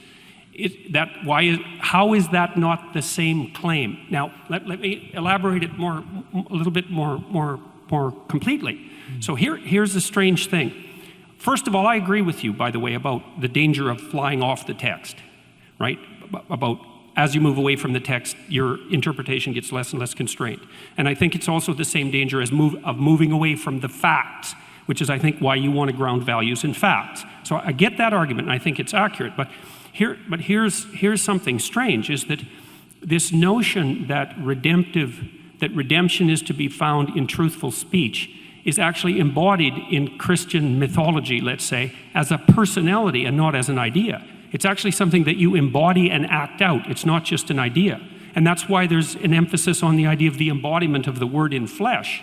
How is that not the same claim? Now, let me elaborate it a little bit more completely. So here's the strange thing. First of all, I agree with you, by the way, about the danger of flying off the text, right? About as you move away from the text, your interpretation gets less and less constrained. And I think it's also the same danger as moving away from the facts, which is, I think, why you want to ground values in facts. So I get that argument, and I think it's accurate. But here's something strange, is that this notion that redemption is to be found in truthful speech is actually embodied in Christian mythology, let's say, as a personality and not as an idea. It's actually something that you embody and act out. It's not just an idea. And that's why there's an emphasis on the idea of the embodiment of the Word in flesh.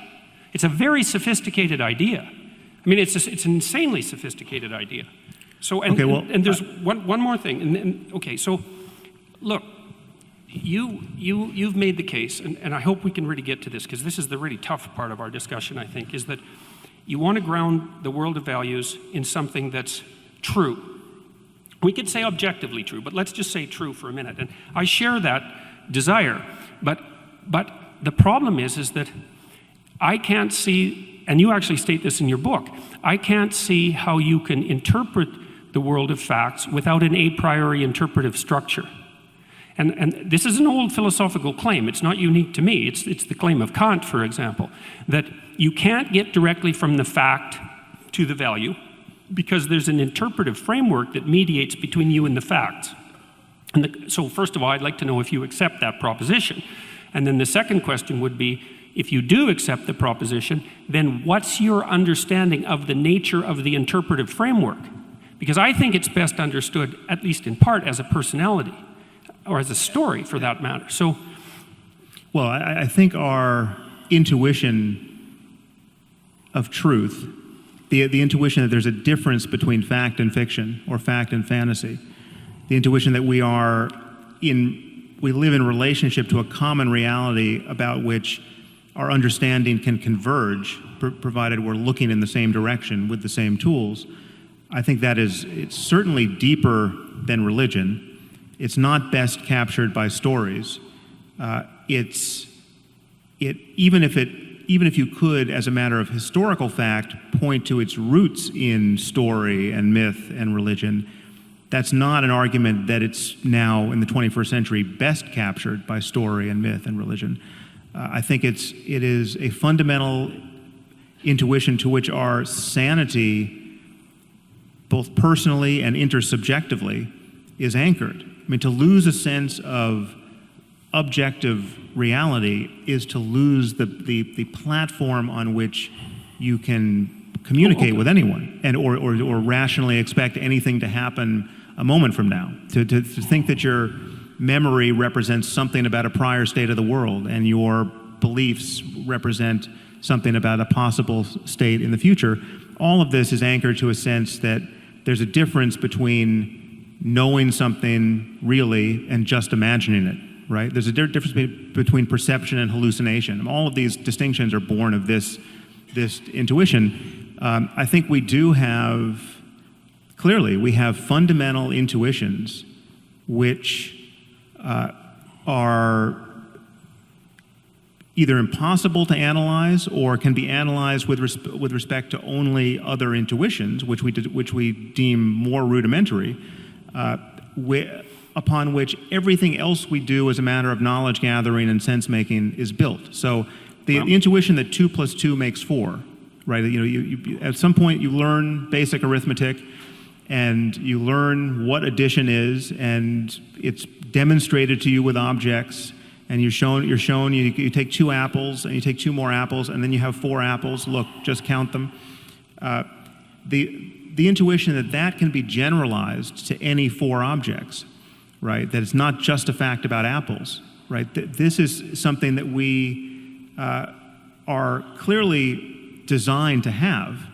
It's a very sophisticated idea. I mean, it's an insanely sophisticated idea. So, and there's one more thing. Okay, so look, you've made the case, and I hope we can really get to this, because this is the really tough part of our discussion, I think, is that you want to ground the world of values in something that's true. We could say objectively true, but let's just say true for a minute. And I share that desire, but the problem is that I can't see, and you actually state this in your book, I can't see how you can interpret the world of facts without an a priori interpretive structure. And this is an old philosophical claim. It's not unique to me. It's the claim of Kant, for example, that you can't get directly from the fact to the value because there's an interpretive framework that mediates between you and the facts. So first of all, I'd like to know if you accept that proposition. And then the second question would be, if you do accept the proposition, then what's your understanding of the nature of the interpretive framework? Because I think it's best understood, at least in part, as a personality, or as a story for that matter. So, well, I think our intuition of truth, the intuition that there's a difference between fact and fiction, or fact and fantasy, the intuition that we live in relationship to a common reality about which our understanding can converge, provided we're looking in the same direction with the same tools. I think it's certainly deeper than religion. It's not best captured by stories. Even if you could, as a matter of historical fact, point to its roots in story and myth and religion, that's not an argument that it's now in the 21st century best captured by story and myth and religion. I think it is a fundamental intuition to which our sanity, both personally and intersubjectively, is anchored. I mean, to lose a sense of objective reality is to lose the platform on which you can communicate with anyone and or rationally expect anything to happen a moment from now. To think that your memory represents something about a prior state of the world and your beliefs represent something about a possible state in the future, all of this is anchored to a sense that there's a difference between knowing something really and just imagining it, right? There's a difference between perception and hallucination. All of these distinctions are born of this intuition. I think we have fundamental intuitions which are either impossible to analyze or can be analyzed with respect to only other intuitions, which we deem more rudimentary, upon which everything else we do as a matter of knowledge gathering and sense making is built. So the intuition that 2 + 2 makes 4, right? You at some point you learn basic arithmetic, and you learn what addition is, and it's demonstrated to you with objects. And you're shown you take 2 apples, and you take 2 more apples, and then you have 4 apples. Look, just count them. The intuition that can be generalized to any 4 objects, right? That it's not just a fact about apples, right? This is something that we are clearly designed to have.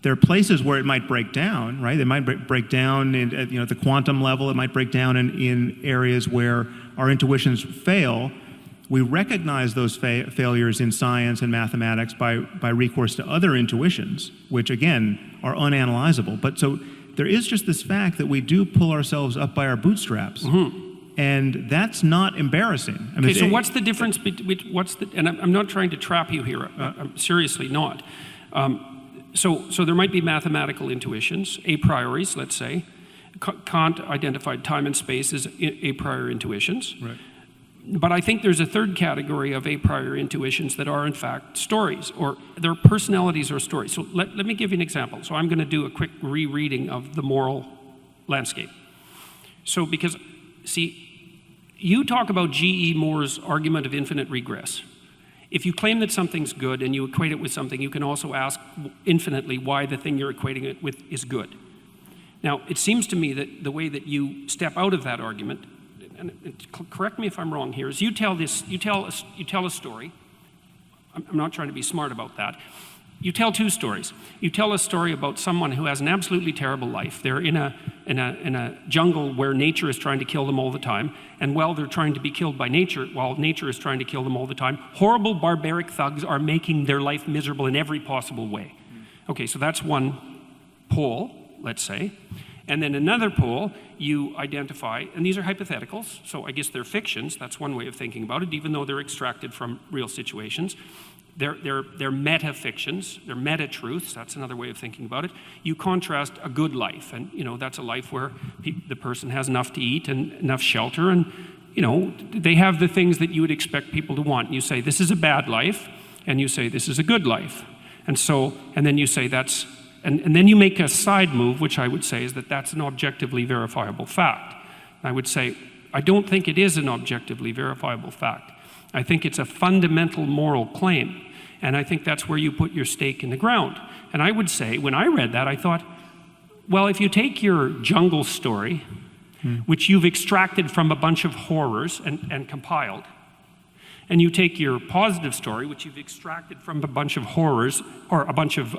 There are places where it might break down, right? It might break down at the quantum level. It might break down in areas where our intuitions fail. We recognize those failures in science and mathematics by recourse to other intuitions, which again are unanalyzable. But so there is just this fact that we do pull ourselves up by our bootstraps, and that's not embarrassing. I mean, okay, so what's the difference between and I'm not trying to trap you here. I'm seriously not. So there might be mathematical intuitions, a prioris, let's say. Kant identified time and space as a priori intuitions. Right. But I think there's a third category of a priori intuitions that are in fact stories, or they're personalities or stories. So let me give you an example. So I'm going to do a quick rereading of the moral landscape. So because, see, you talk about G.E. Moore's argument of infinite regress. If you claim that something's good and you equate it with something, you can also ask infinitely why the thing you're equating it with is good. Now, it seems to me that the way that you step out of that argument, and correct me if I'm wrong here, is you tell a story. I'm not trying to be smart about that. You tell 2 stories. You tell a story about someone who has an absolutely terrible life. They're in a jungle where nature is trying to kill them all the time, and while they're trying to be killed by nature, while nature is trying to kill them all the time, horrible barbaric thugs are making their life miserable in every possible way. Okay, so that's one pole, let's say. And then another pole, you identify, and these are hypotheticals, so I guess they're fictions. That's one way of thinking about it, even though they're extracted from real situations. They're meta-fictions, they're meta-truths, that's another way of thinking about it. You contrast a good life, and that's a life where the person has enough to eat and enough shelter, and they have the things that you would expect people to want. And you say, this is a bad life, and you say, this is a good life. And then you say that's, and then you make a side move, which I would say is that that's an objectively verifiable fact. I would say, I don't think it is an objectively verifiable fact. I think it's a fundamental moral claim, and I think that's where you put your stake in the ground. And I would say, when I read that, I thought, well, if you take your jungle story, which you've extracted from a bunch of horrors and compiled, and you take your positive story, which you've extracted from a bunch of horrors, or a bunch of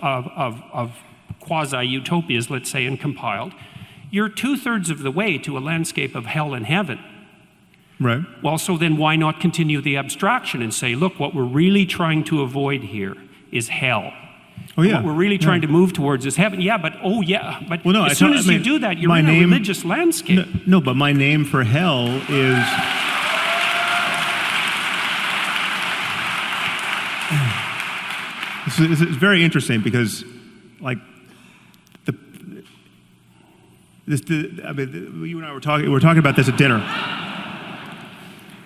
quasi-utopias, let's say, and compiled, you're 2/3 of the way to a landscape of hell and heaven. Right. Well, so then why not continue the abstraction and say, look, what we're really trying to avoid here is hell. Oh, yeah. What we're really trying to move towards is heaven. Yeah, but well, as soon as you do that, you're in a religious landscape. No, but my name for hell is... This is very interesting because, like, you and I were talking about this at dinner.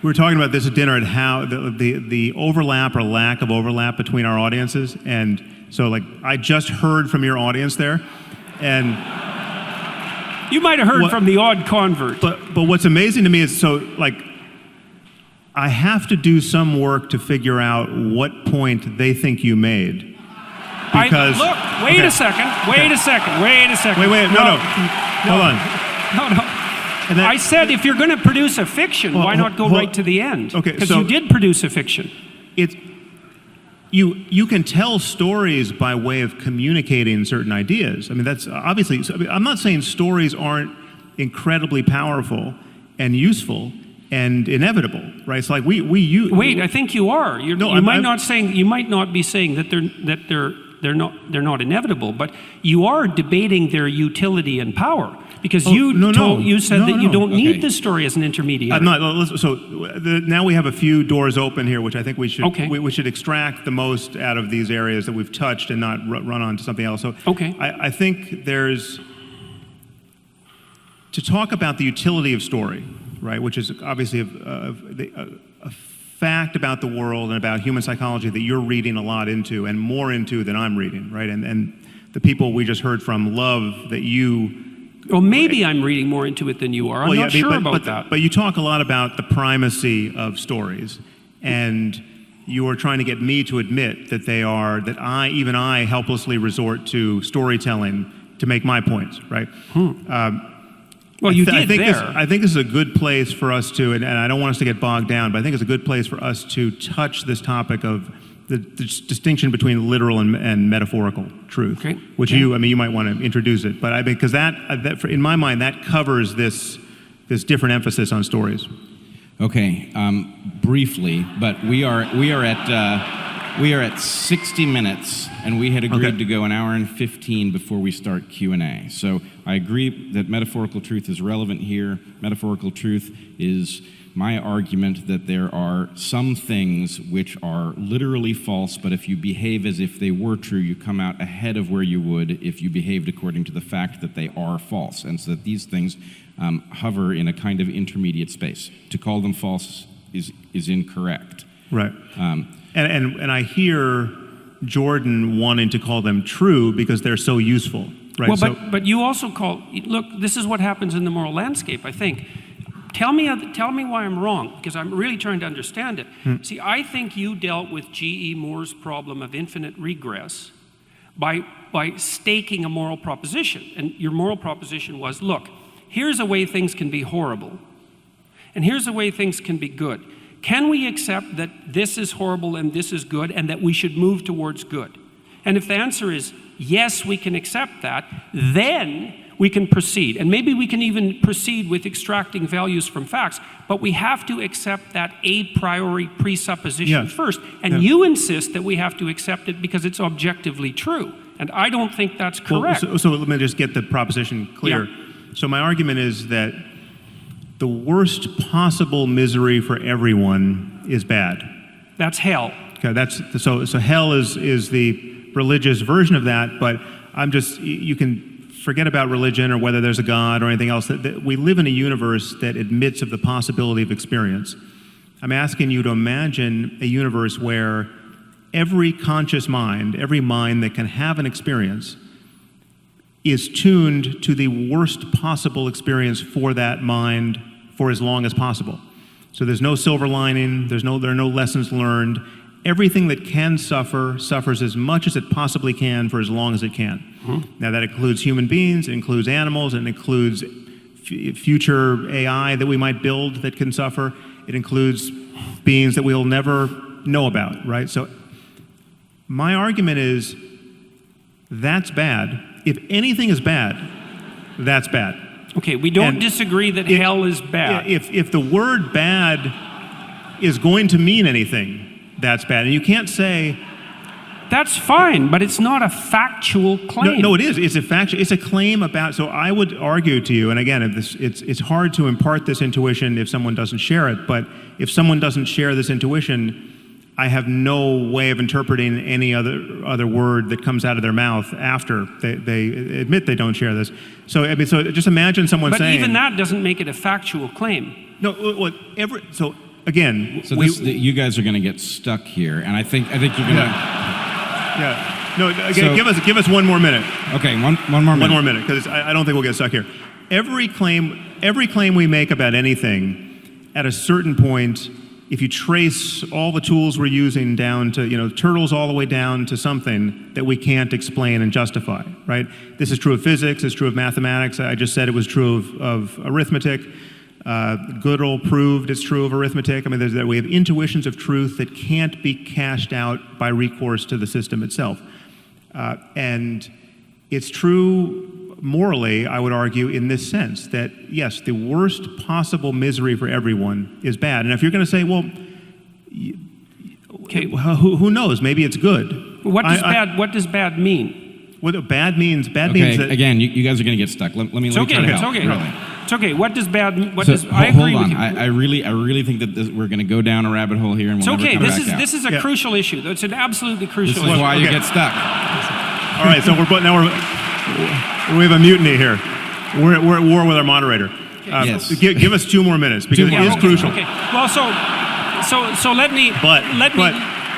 We were talking about this at dinner and how the overlap or lack of overlap between our audiences, and so like I just heard from your audience there, and you might have heard from the odd convert. But what's amazing to me is I have to do some work to figure out what point they think you made. Because wait a second. Wait, no. Hold on. No. And I said, if you're going to produce a fiction, why not go right to the end? Okay, because you did produce a fiction. You can tell stories by way of communicating certain ideas. I mean, that's obviously. I'm not saying stories aren't incredibly powerful and useful and inevitable, right? It's like we use. Wait, I think you are. You might not be saying that they're not inevitable, but you are debating their utility and power. Because no. you said No, that you no. don't need Okay. the story as an intermediary. I'm not. Now we have a few doors open here, which I think we should Okay. we should extract the most out of these areas that we've touched and not run on to something else. So Okay. I think there's to talk about the utility of story, right? Which is obviously a fact about the world and about human psychology that you're reading a lot into and more into than I'm reading, right? And the people we just heard from love that you. Well, maybe I'm reading more into it than you are. I'm not sure about that. But you talk a lot about the primacy of stories, and you are trying to get me to admit that even I helplessly resort to storytelling to make my points, right? Well, you I did think there. I think this is a good place for us to, and I don't want us to get bogged down, but I think it's a good place for us to touch this topic of the distinction between literal and metaphorical truth, Okay. which Okay. you might want to introduce it, but because that in my mind that covers this different emphasis on stories. Okay, briefly, but we are at 60 minutes, and we had agreed Okay. to go an hour and 15 before we start Q&A. So I agree that metaphorical truth is relevant here. Metaphorical truth is my argument that there are some things which are literally false, but if you behave as if they were true, you come out ahead of where you would if you behaved according to the fact that they are false, and so that these things hover in a kind of intermediate space. To call them false is incorrect. Right. And I hear Jordan wanting to call them true because they're so useful, right? Well, but you also look, this is what happens in the moral landscape, I think. Tell me why I'm wrong, because I'm really trying to understand it. See, I think you dealt with G.E. Moore's problem of infinite regress by staking a moral proposition. And your moral proposition was, look, here's a way things can be horrible, and here's a way things can be good. Can we accept that this is horrible and this is good, and that we should move towards good? And if the answer is yes, we can accept that, then we can proceed. And maybe we can even proceed with extracting values from facts, but we have to accept that a priori presupposition first. And you insist that we have to accept it because it's objectively true. And I don't think that's correct. Well, so let me just get the proposition clear. Yeah. So my argument is that the worst possible misery for everyone is bad. That's hell. Okay, so hell is the religious version of that, but you can forget about religion or whether there's a God or anything else. That we live in a universe that admits of the possibility of experience. I'm asking you to imagine a universe where every conscious mind, every mind that can have an experience, is tuned to the worst possible experience for that mind for as long as possible. So there's no silver lining, there are no lessons learned. Everything that can suffer suffers as much as it possibly can for as long as it can. Now that includes human beings, it includes animals, it includes future AI that we might build that can suffer. It includes beings that we'll never know about, right? So my argument is that's bad. If anything is bad, that's bad. Okay, we don't disagree that hell is bad. If the word bad is going to mean anything, that's bad. And you can't say... That's fine, but it's not a factual claim. No, it is. It's a factual. It's a claim about... So I would argue to you, and again, it's hard to impart this intuition if someone doesn't share it, but if someone doesn't share this intuition, I have no way of interpreting any other word that comes out of their mouth after they admit they don't share this. So I mean, so just imagine someone saying... But even that doesn't make it a factual claim. No, so again... So you guys are going to get stuck here, and I think you're going to... Yeah. No, again, give us 1 more minute. Okay, one more minute. 1 more minute, because I don't think we'll get stuck here. Every claim we make about anything, at a certain point, if you trace all the tools we're using down to, turtles all the way down to something that we can't explain and justify, right? This is true of physics, it's true of mathematics. I just said it was true of arithmetic. Gödel proved it's true of arithmetic. I mean, we have intuitions of truth that can't be cashed out by recourse to the system itself. And it's true morally, I would argue, in this sense, that yes, the worst possible misery for everyone is bad. And if you're going to say, well, Okay. who knows? Maybe it's good. What does bad mean? What bad means? Bad Okay, means that again, you guys are going to get stuck. Let me It's try okay. to It's help. okay. Really. It's okay. What does bad? What So, does? I hold agree on. with you. I really think that we're going to go down a rabbit hole here, and It's we'll okay. never come back out. This is a Yeah. crucial issue. It's an absolutely This crucial is issue. why you Okay. get stuck. All right, so we have a mutiny here. We're at war with our moderator. Yes. Give us 2 more minutes because more it is minutes. crucial. Okay. Well, so let me. But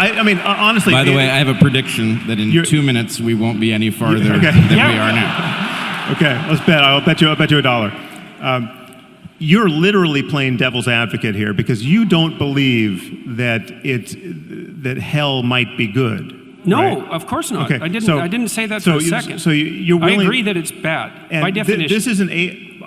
I mean, honestly. By the way, I have a prediction that in You're- 2 minutes we won't be any farther Okay. than Yeah. we are now. Okay, let's bet. I'll bet you $1. You're literally playing devil's advocate here because you don't believe that that hell might be good. No, right? of course not. Okay, I didn't say that for a second. So you're willing. I agree that it's bad and by definition. this isn't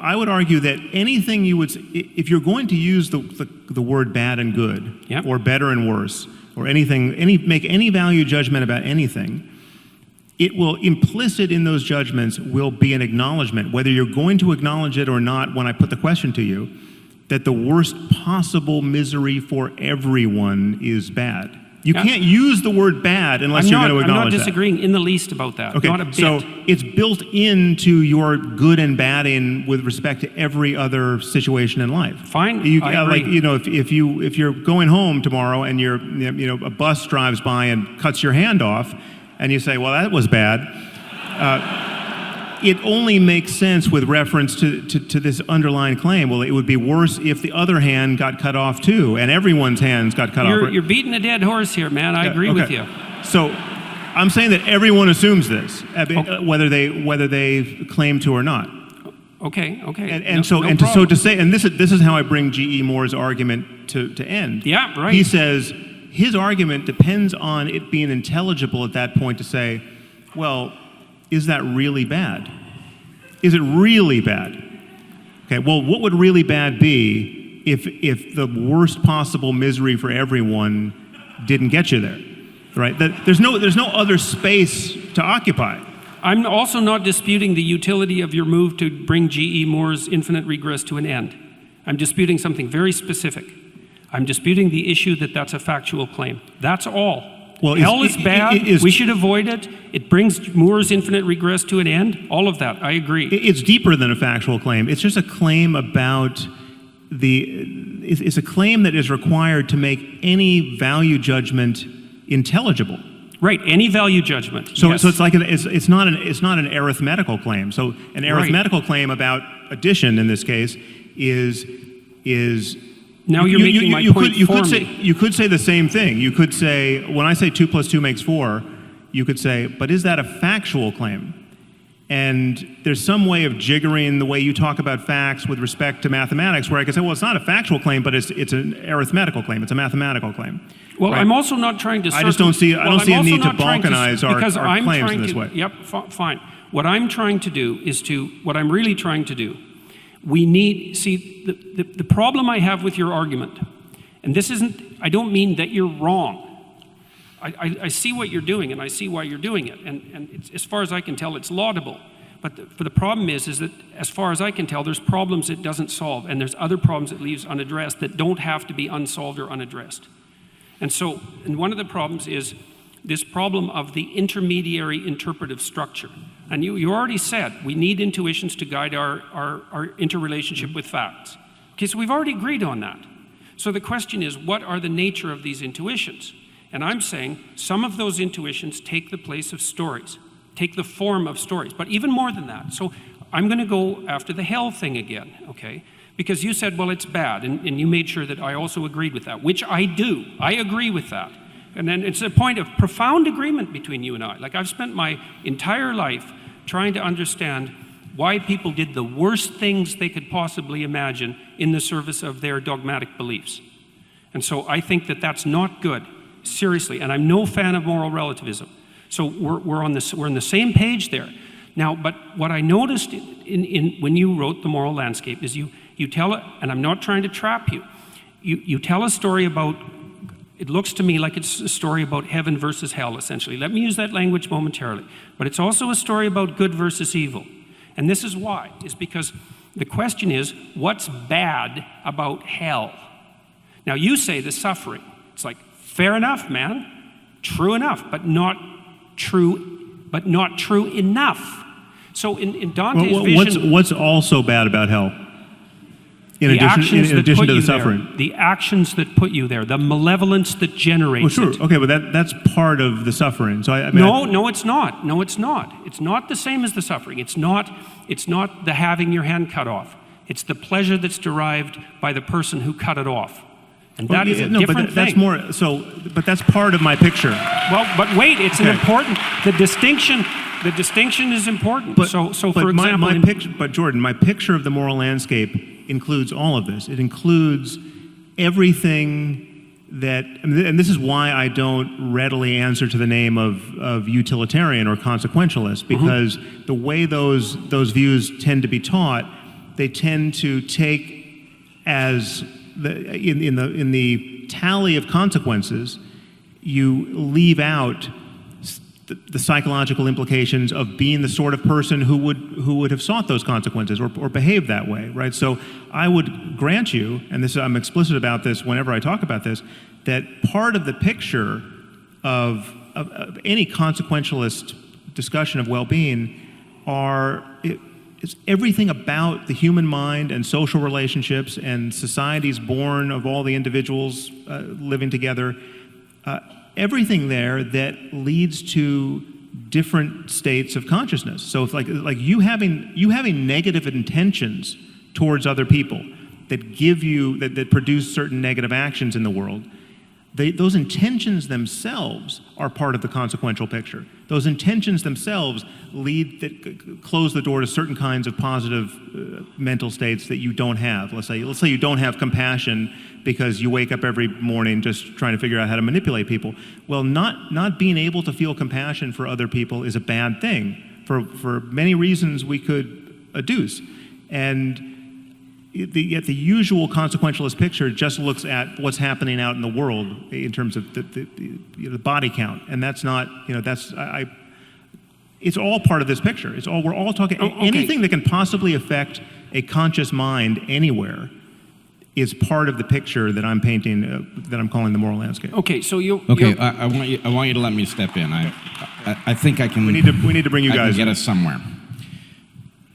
I would argue that anything you would, if you're going to use the word bad and good, Yep. or better and worse, or anything, make any value judgment about anything, it will, implicit in those judgments will be an acknowledgement, whether you're going to acknowledge it or not when I put the question to you, that the worst possible misery for everyone is bad. You Yeah. can't use the word bad unless you're going to I'm acknowledge not that. disagreeing in the least about that. Okay, Not a bit. so it's built into your good and bad in with respect to every other situation in life. Fine, I like agree. if you're going home tomorrow and a bus drives by and cuts your hand off, and you say, well, that was bad. It only makes sense with reference to this underlying claim. Well, it would be worse if the other hand got cut off too, and everyone's hands got cut off. You're beating a dead horse here, man. I agree with you. So, I'm saying that everyone assumes this, whether they claim to or not. Okay. And so to say, and this is how I bring G.E. Moore's argument to end. Yeah, right. He says his argument depends on it being intelligible at that point to say, well, is that really bad? Is it really bad? Okay, well, what would really bad be if the worst possible misery for everyone didn't get you there, right? There's no other space to occupy. I'm also not disputing the utility of your move to bring G.E. Moore's infinite regress to an end. I'm disputing something very specific. I'm disputing the issue that that's a factual claim. That's all. Well, hell is bad. We should avoid it. It brings Moore's infinite regress to an end. All of that, I agree. It's deeper than a factual claim. It's just a claim about it's a claim that is required to make any value judgment intelligible. Right. Any value judgment. So, yes. so it's like it's not an arithmetical claim. So an arithmetical claim about addition in this case is. Now you're making my point for me. You could say the same thing. You could say, when I say 2 + 2 makes 4, you could say, but is that a factual claim? And there's some way of jiggering the way you talk about facts with respect to mathematics, where I could say, well, it's not a factual claim, but it's an arithmetical claim. It's a mathematical claim. Well, right? I'm also not trying to. I just don't see a need to balkanize our claims in this way. Yep, fine. What I'm trying to do is what I'm really trying to do. We need, the problem I have with your argument, and this isn't, I don't mean that you're wrong. I see what you're doing, and I see why you're doing it, and it's, as far as I can tell, it's laudable. But the problem is that, as far as I can tell, there's problems it doesn't solve, and there's other problems it leaves unaddressed that don't have to be unsolved or unaddressed. And one of the problems is this problem of the intermediary interpretive structure. And you already said we need intuitions to guide our interrelationship with facts. Okay, so we've already agreed on that. So the question is, what are the nature of these intuitions? And I'm saying some of those intuitions take the place of stories, take the form of stories, but even more than that. So I'm going to go after the hell thing again, okay? Because you said, well, it's bad, and you made sure that I also agreed with that, which I do. I agree with that. And then it's a point of profound agreement between you and I. Like, I've spent my entire life trying to understand why people did the worst things they could possibly imagine in the service of their dogmatic beliefs. And so I think that that's not good, seriously. And I'm no fan of moral relativism. So we're on the same page there. Now, but what I noticed when you wrote The Moral Landscape is you tell it, and I'm not trying to trap you. You tell a story about. It looks to me like it's a story about heaven versus hell, essentially. Let me use that language momentarily. But it's also a story about good versus evil. And this is why, is because the question is, what's bad about hell? Now, you say the suffering. It's like, fair enough, man. True enough, but not true but not true enough. So in Dante's vision, what's also bad about hell? In addition to the suffering, the actions that put you there, the malevolence that generates well, sure, it. okay, but that's part of the suffering. So No, it's not. No, it's not. It's not the same as the suffering. It's not the having your hand cut off. It's the pleasure that's derived by the person who cut it off. And that is a different thing. That's more. But that's part of my picture. Well, but wait, it's an important. The distinction is important. But, for example, my picture. But Jordan, my picture of the moral landscape includes all of this. It includes everything that, and this is why I don't readily answer to the name of utilitarian or consequentialist, because the way those views tend to be taught, they tend to take as in the tally of consequences, you leave out the psychological implications of being the sort of person who would have sought those consequences or behaved that way, right? So I would grant you, and I'm explicit about this whenever I talk about this, that part of the picture of any consequentialist discussion of well-being is everything about the human mind and social relationships and societies born of all the individuals living together. Everything there that leads to different states of consciousness. So if like you having negative intentions towards other people that give you that produce certain negative actions in the world, those intentions themselves are part of the consequential picture. Those intentions themselves close the door to certain kinds of positive mental states that you don't have. Let's say you don't have compassion because you wake up every morning just trying to figure out how to manipulate people. Well, not being able to feel compassion for other people is a bad thing for many reasons we could adduce. And yet the usual consequentialist picture just looks at what's happening out in the world in terms of the body count, and that's not, it's all part of this picture. We're all talking, anything that can possibly affect a conscious mind anywhere is part of the picture that I'm painting, that I'm calling the moral landscape. Okay, so I want you to let me step in. I think I can. We need to bring you guys. I can get us somewhere.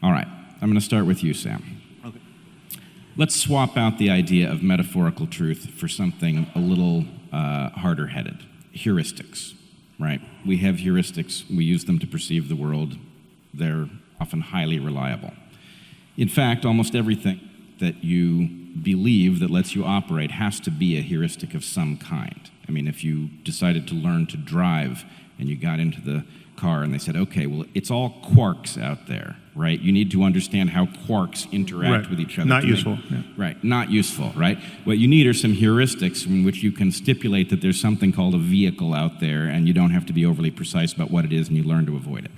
All right, I'm going to start with you, Sam. Okay. Let's swap out the idea of metaphorical truth for something a little harder-headed. Heuristics, right? We have heuristics. We use them to perceive the world. They're often highly reliable. In fact, almost everything that you believe that lets you operate has to be a heuristic of some kind. I mean, if you decided to learn to drive and you got into the car and they said, okay, well, it's all quarks out there, right? You need to understand how quarks interact with each other. Not useful. Right, not useful, right? What you need are some heuristics in which you can stipulate that there's something called a vehicle out there and you don't have to be overly precise about what it is and you learn to avoid it,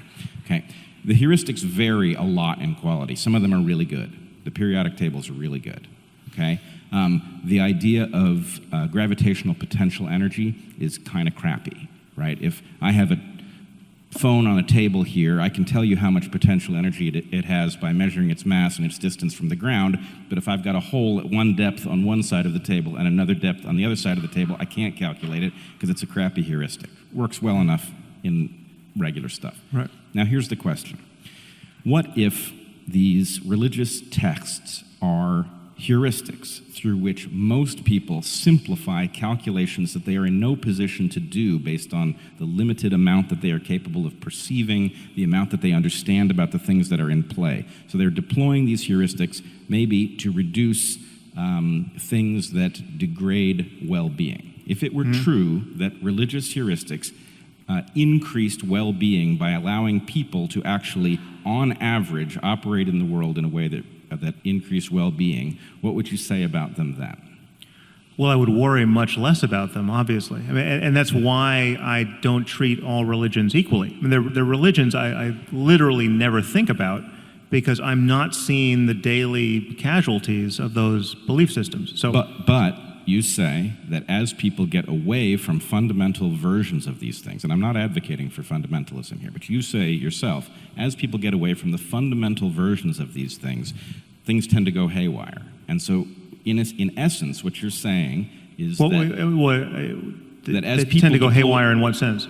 okay? The heuristics vary a lot in quality. Some of them are really good. The periodic tables are really good, okay? The idea of gravitational potential energy is kind of crappy, right? If I have a phone on a table here, I can tell you how much potential energy it has by measuring its mass and its distance from the ground, but if I've got a hole at one depth on one side of the table and another depth on the other side of the table, I can't calculate it because it's a crappy heuristic. Works well enough in regular stuff. Right. Now here's the question. What if these religious texts are heuristics through which most people simplify calculations that they are in no position to do based on the limited amount that they are capable of perceiving, the amount that they understand about the things that are in play. So they're deploying these heuristics maybe to reduce things that degrade well-being. If it were true that religious heuristics increased well-being by allowing people to actually, on average, operate in the world in a way that increased well-being, what would you say about them then? Well, I would worry much less about them, obviously. I mean, and that's why I don't treat all religions equally. I mean, they're religions I literally never think about because I'm not seeing the daily casualties of those belief systems. So, but you say that as people get away from fundamental versions of these things, and I'm not advocating for fundamentalism here, but you say yourself, as people get away from the fundamental versions of these things tend to go haywire. And so, in essence, what you're saying is that as they people tend to go haywire in what sense?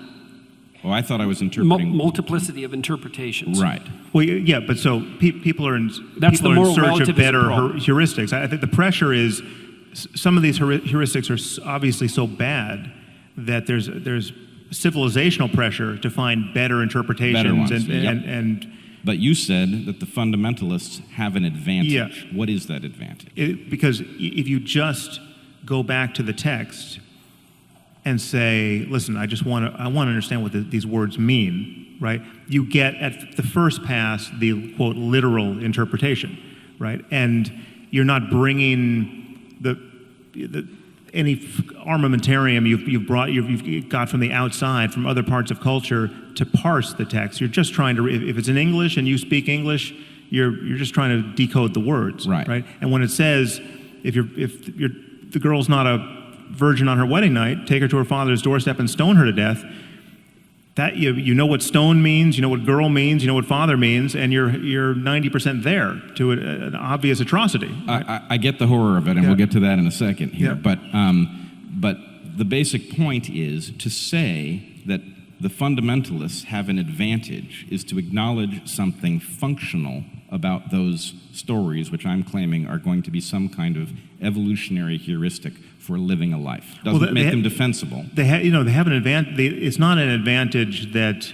Oh, I thought I was interpreting... Multiplicity of interpretations. Right. Well, yeah, but so people are in, That's people the are in moral search of relativism better problem. heuristics. I think the pressure is some of these heuristics are obviously so bad that there's civilizational pressure to find better interpretations. Better ones, and But you said that the fundamentalists have an advantage. Yeah. What is that advantage? Because if you just go back to the text and say, listen, I want to understand what these words mean, right? You get at the first pass the quote literal interpretation, right? And you're not bringing any armamentarium you've got from the outside, from other parts of culture, to parse the text. You're just trying to, if it's in English and you speak English, you're just trying to decode the words, right? And when it says, if the girl's not a virgin on her wedding night, take her to her father's doorstep and stone her to death. That you know what stone means, you know what girl means, you know what father means, and you're 90% there to an obvious atrocity. Right? I get the horror of it, and we'll get to that in a second here. Yeah. But the basic point is to say that the fundamentalists have an advantage is to acknowledge something functional about those stories, which I'm claiming are going to be some kind of evolutionary heuristic for living a life. Doesn't make them defensible. They have an advantage. It's not an advantage that.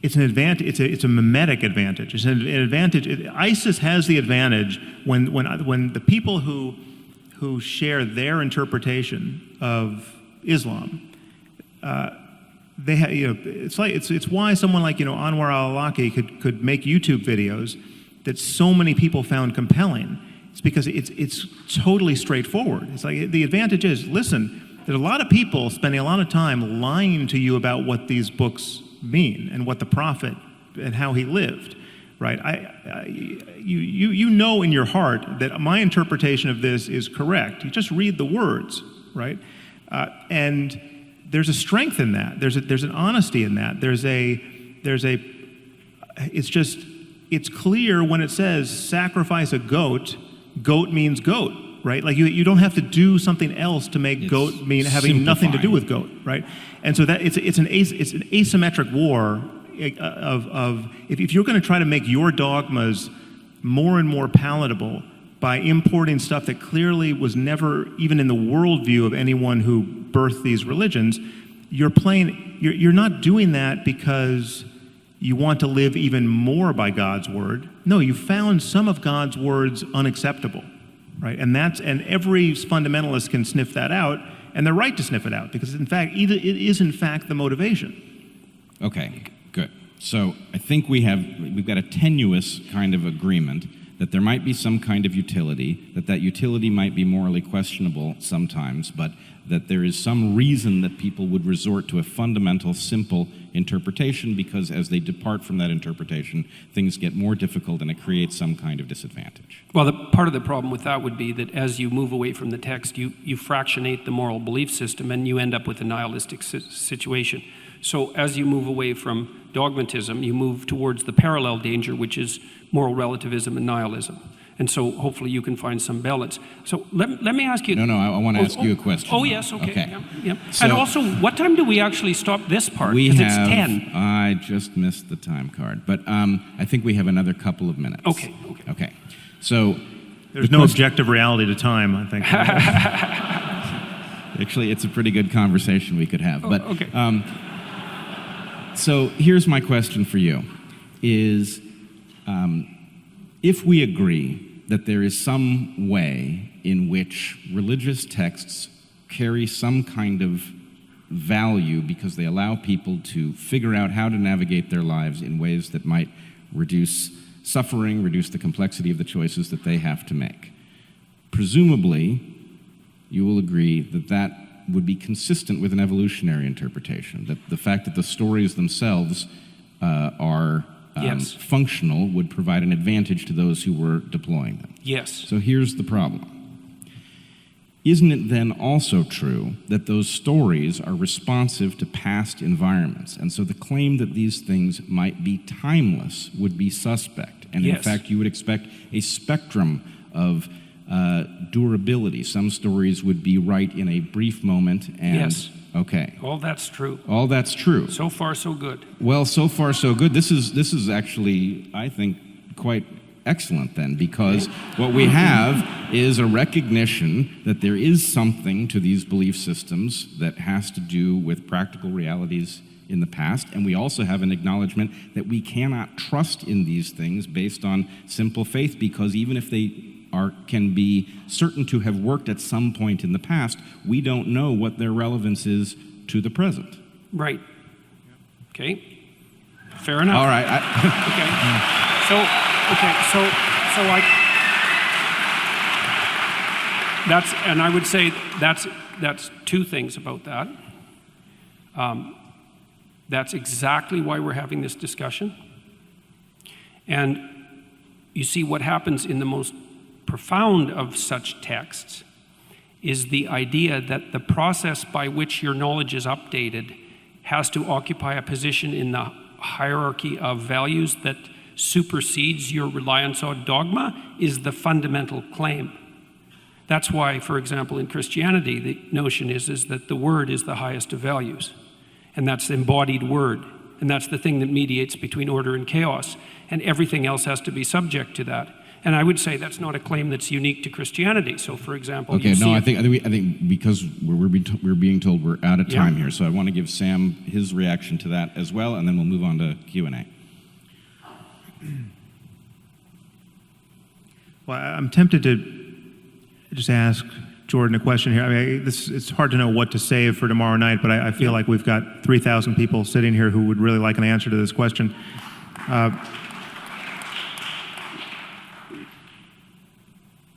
It's an advantage. It's a mimetic advantage. It's an advantage. ISIS has the advantage when the people who share their interpretation of Islam. They have, it's why someone like Anwar al-Awlaki could make YouTube videos that so many people found compelling. It's because it's totally straightforward. It's like the advantage is, listen, there's a lot of people spending a lot of time lying to you about what these books mean and what the prophet and how he lived, right? You know in your heart that my interpretation of this is correct. You just read the words, right? And there's a strength in that. There's an honesty in that. It's clear when it says sacrifice a goat. Goat means goat, right? Like you don't have to do something else to make goat mean having nothing to do with goat, right? And so that it's an asymmetric war of if you're going to try to make your dogmas more and more palatable by importing stuff that clearly was never even in the worldview of anyone who birthed these religions, you're not doing that because you want to live even more by God's word. No, you found some of God's words unacceptable, right? And every fundamentalist can sniff that out, and they're right to sniff it out because it is in fact the motivation. Okay, good. So I think we've got a tenuous kind of agreement that there might be some kind of utility, that utility might be morally questionable sometimes, but that there is some reason that people would resort to a fundamental, simple interpretation because as they depart from that interpretation, things get more difficult and it creates some kind of disadvantage. Well, part of the problem with that would be that as you move away from the text, you fractionate the moral belief system and you end up with a nihilistic situation. So as you move away from dogmatism, you move towards the parallel danger, which is moral relativism and nihilism. And so hopefully you can find some balance. So let me ask you... No, I want to ask you a question. Oh, yes, okay. Yeah. So, and also, what time do we actually stop this part? Because it's 10. I just missed the time card. But I think we have another couple of minutes. Okay. So... There's no objective reality to time, I think. Actually, it's a pretty good conversation we could have. But okay. So here's my question for you, is if we agree that there is some way in which religious texts carry some kind of value because they allow people to figure out how to navigate their lives in ways that might reduce suffering, reduce the complexity of the choices that they have to make. Presumably, you will agree that that would be consistent with an evolutionary interpretation, that the fact that the stories themselves are yes. functional would provide an advantage to those who were deploying them. Yes. So here's the problem. Isn't it then also true that those stories are responsive to past environments? And so the claim that these things might be timeless would be suspect. And yes. in fact, you would expect a spectrum of durability. Some stories would be right in a brief moment and yes. Okay. All that's true. All that's true. So far, so good. Well, so far so good. This is actually, I think, quite excellent then, because what we have is a recognition that there is something to these belief systems that has to do with practical realities in the past, and we also have an acknowledgement that we cannot trust in these things based on simple faith, because even if they can be certain to have worked at some point in the past, we don't know what their relevance is to the present. Right. Okay. Fair enough. All right. And I would say that's two things about that. That's exactly why we're having this discussion. And you see, what happens in the most profound of such texts is the idea that the process by which your knowledge is updated has to occupy a position in the hierarchy of values that supersedes your reliance on dogma is the fundamental claim. That's why, for example, in Christianity, the notion is that the word is the highest of values. And that's the embodied word. And that's the thing that mediates between order and chaos. And everything else has to be subject to that. And I would say that's not a claim that's unique to Christianity. So, for example, okay, no, I think because we're being told we're out of time here, so I want to give Sam his reaction to that as well, and then we'll move on to Q&A. Well, I'm tempted to just ask Jordan a question here. I mean, it's hard to know what to save for tomorrow night, but I feel like we've got 3,000 people sitting here who would really like an answer to this question.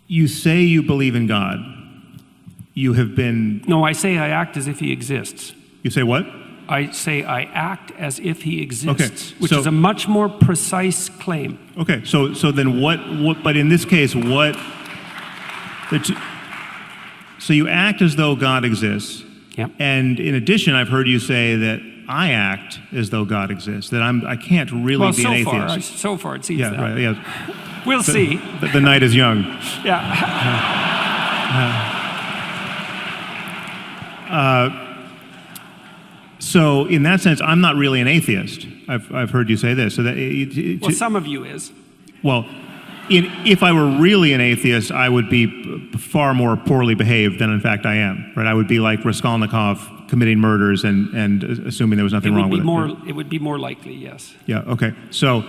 You say you believe in God. You have been... No, I say I act as if he exists. You say what? I say I act as if he exists, okay, which is a much more precise claim. Okay, so then what but in this case, so you act as though God exists. Yep. And in addition, I've heard you say that I act as though God exists, that I can't really be an atheist. So far it seems that. Right, yeah. We'll see. The night is young. Yeah. So in that sense, I'm not really an atheist. I've heard you say this. So that well, some of you is. Well, if I were really an atheist, I would be far more poorly behaved than in fact I am. Right? I would be like Raskolnikov committing murders and assuming there was nothing wrong with it. It would be more likely, yes. Yeah. Okay. So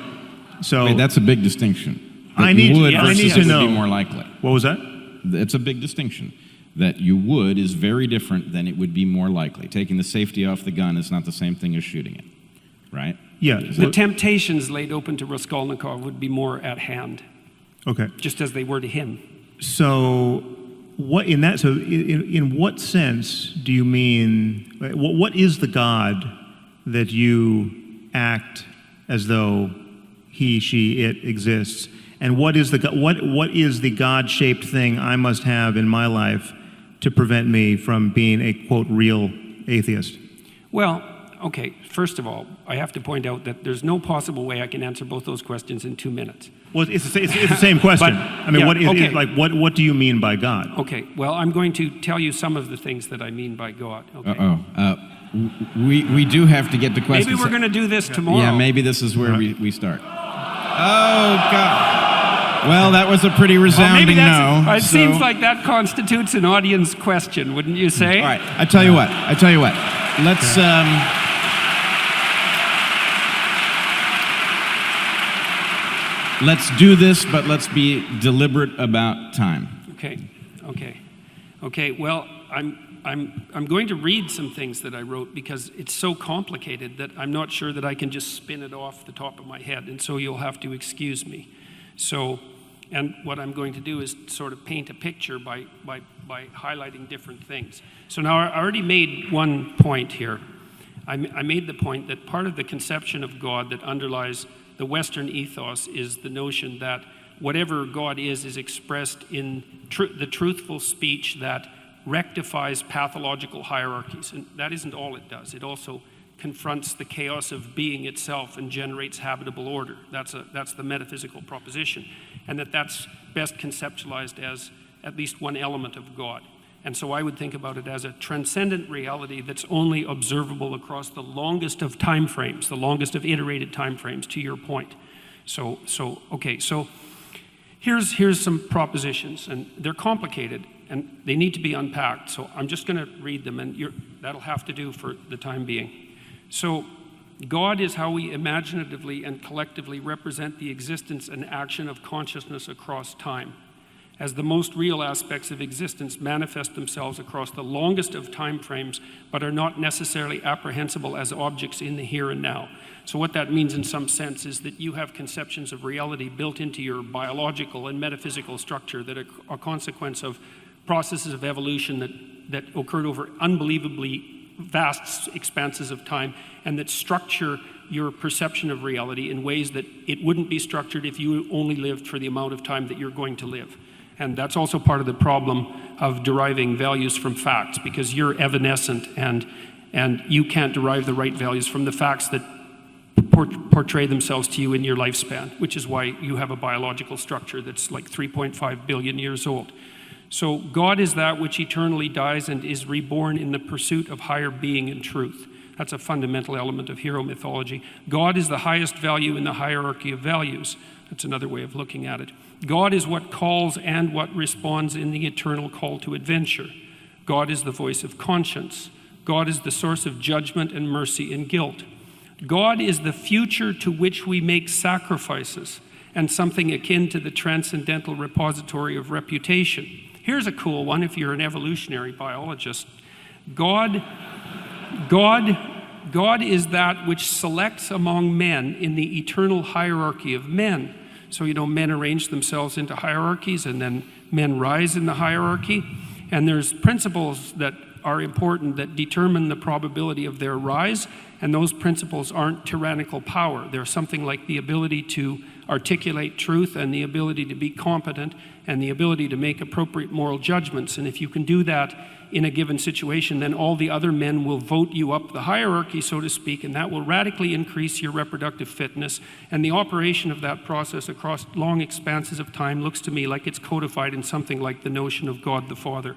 wait, that's a big distinction. I need to know. Would be more likely. What was that? It's a big distinction. That you would is very different than it would be more likely. Taking the safety off the gun is not the same thing as shooting it, right? Yeah. The temptations laid open to Raskolnikov would be more at hand. Okay. Just as they were to him. So, in what sense do you mean? What is the God that you act as though he, she, it exists? And what is the God-shaped thing I must have in my life to prevent me from being a, quote, real atheist? Well, okay, first of all, I have to point out that there's no possible way I can answer both those questions in 2 minutes. Well, it's the same question. But, I mean, yeah, what do you mean by God? Okay, well, I'm going to tell you some of the things that I mean by God. Okay? We do have to get to questions. Maybe we're going to do this tomorrow. Yeah, maybe this is where we start. Oh, God. Well, that was a pretty resounding no. It seems like that constitutes an audience question, wouldn't you say? All right, I tell you what. Let's... Let's do this, but let's be deliberate about time. Okay. Well, I'm going to read some things that I wrote because it's so complicated that I'm not sure that I can just spin it off the top of my head, and so you'll have to excuse me. So, and what I'm going to do is sort of paint a picture by highlighting different things. So now I already made one point here. I made the point that part of the conception of God that underlies the Western ethos is the notion that whatever God is expressed in the truthful speech that rectifies pathological hierarchies. And that isn't all it does. It also confronts the chaos of being itself and generates habitable order. That's the metaphysical proposition. And that's best conceptualized as at least one element of God. And so I would think about it as a transcendent reality that's only observable across the longest of time frames, the longest of iterated time frames, to your point. So here's some propositions, and they're complicated, and they need to be unpacked. So I'm just going to read them, and that'll have to do for the time being. So God is how we imaginatively and collectively represent the existence and action of consciousness across time, as the most real aspects of existence manifest themselves across the longest of time frames, but are not necessarily apprehensible as objects in the here and now. So what that means in some sense is that you have conceptions of reality built into your biological and metaphysical structure that are a consequence of processes of evolution that occurred over unbelievably vast expanses of time, and that structure your perception of reality in ways that it wouldn't be structured if you only lived for the amount of time that you're going to live. And that's also part of the problem of deriving values from facts, because you're evanescent and you can't derive the right values from the facts that portray themselves to you in your lifespan, which is why you have a biological structure that's like 3.5 billion years old. So God is that which eternally dies and is reborn in the pursuit of higher being and truth. That's a fundamental element of hero mythology. God is the highest value in the hierarchy of values. That's another way of looking at it. God is what calls and what responds in the eternal call to adventure. God is the voice of conscience. God is the source of judgment and mercy and guilt. God is the future to which we make sacrifices, and something akin to the transcendental repository of reputation. Here's a cool one if you're an evolutionary biologist. God is that which selects among men in the eternal hierarchy of men. So, men arrange themselves into hierarchies, and then men rise in the hierarchy. And there's principles that are important that determine the probability of their rise, and those principles aren't tyrannical power. They're something like the ability to articulate truth, and the ability to be competent, and the ability to make appropriate moral judgments. And if you can do that in a given situation, then all the other men will vote you up the hierarchy, so to speak, and that will radically increase your reproductive fitness. And the operation of that process across long expanses of time looks to me like it's codified in something like the notion of God the Father.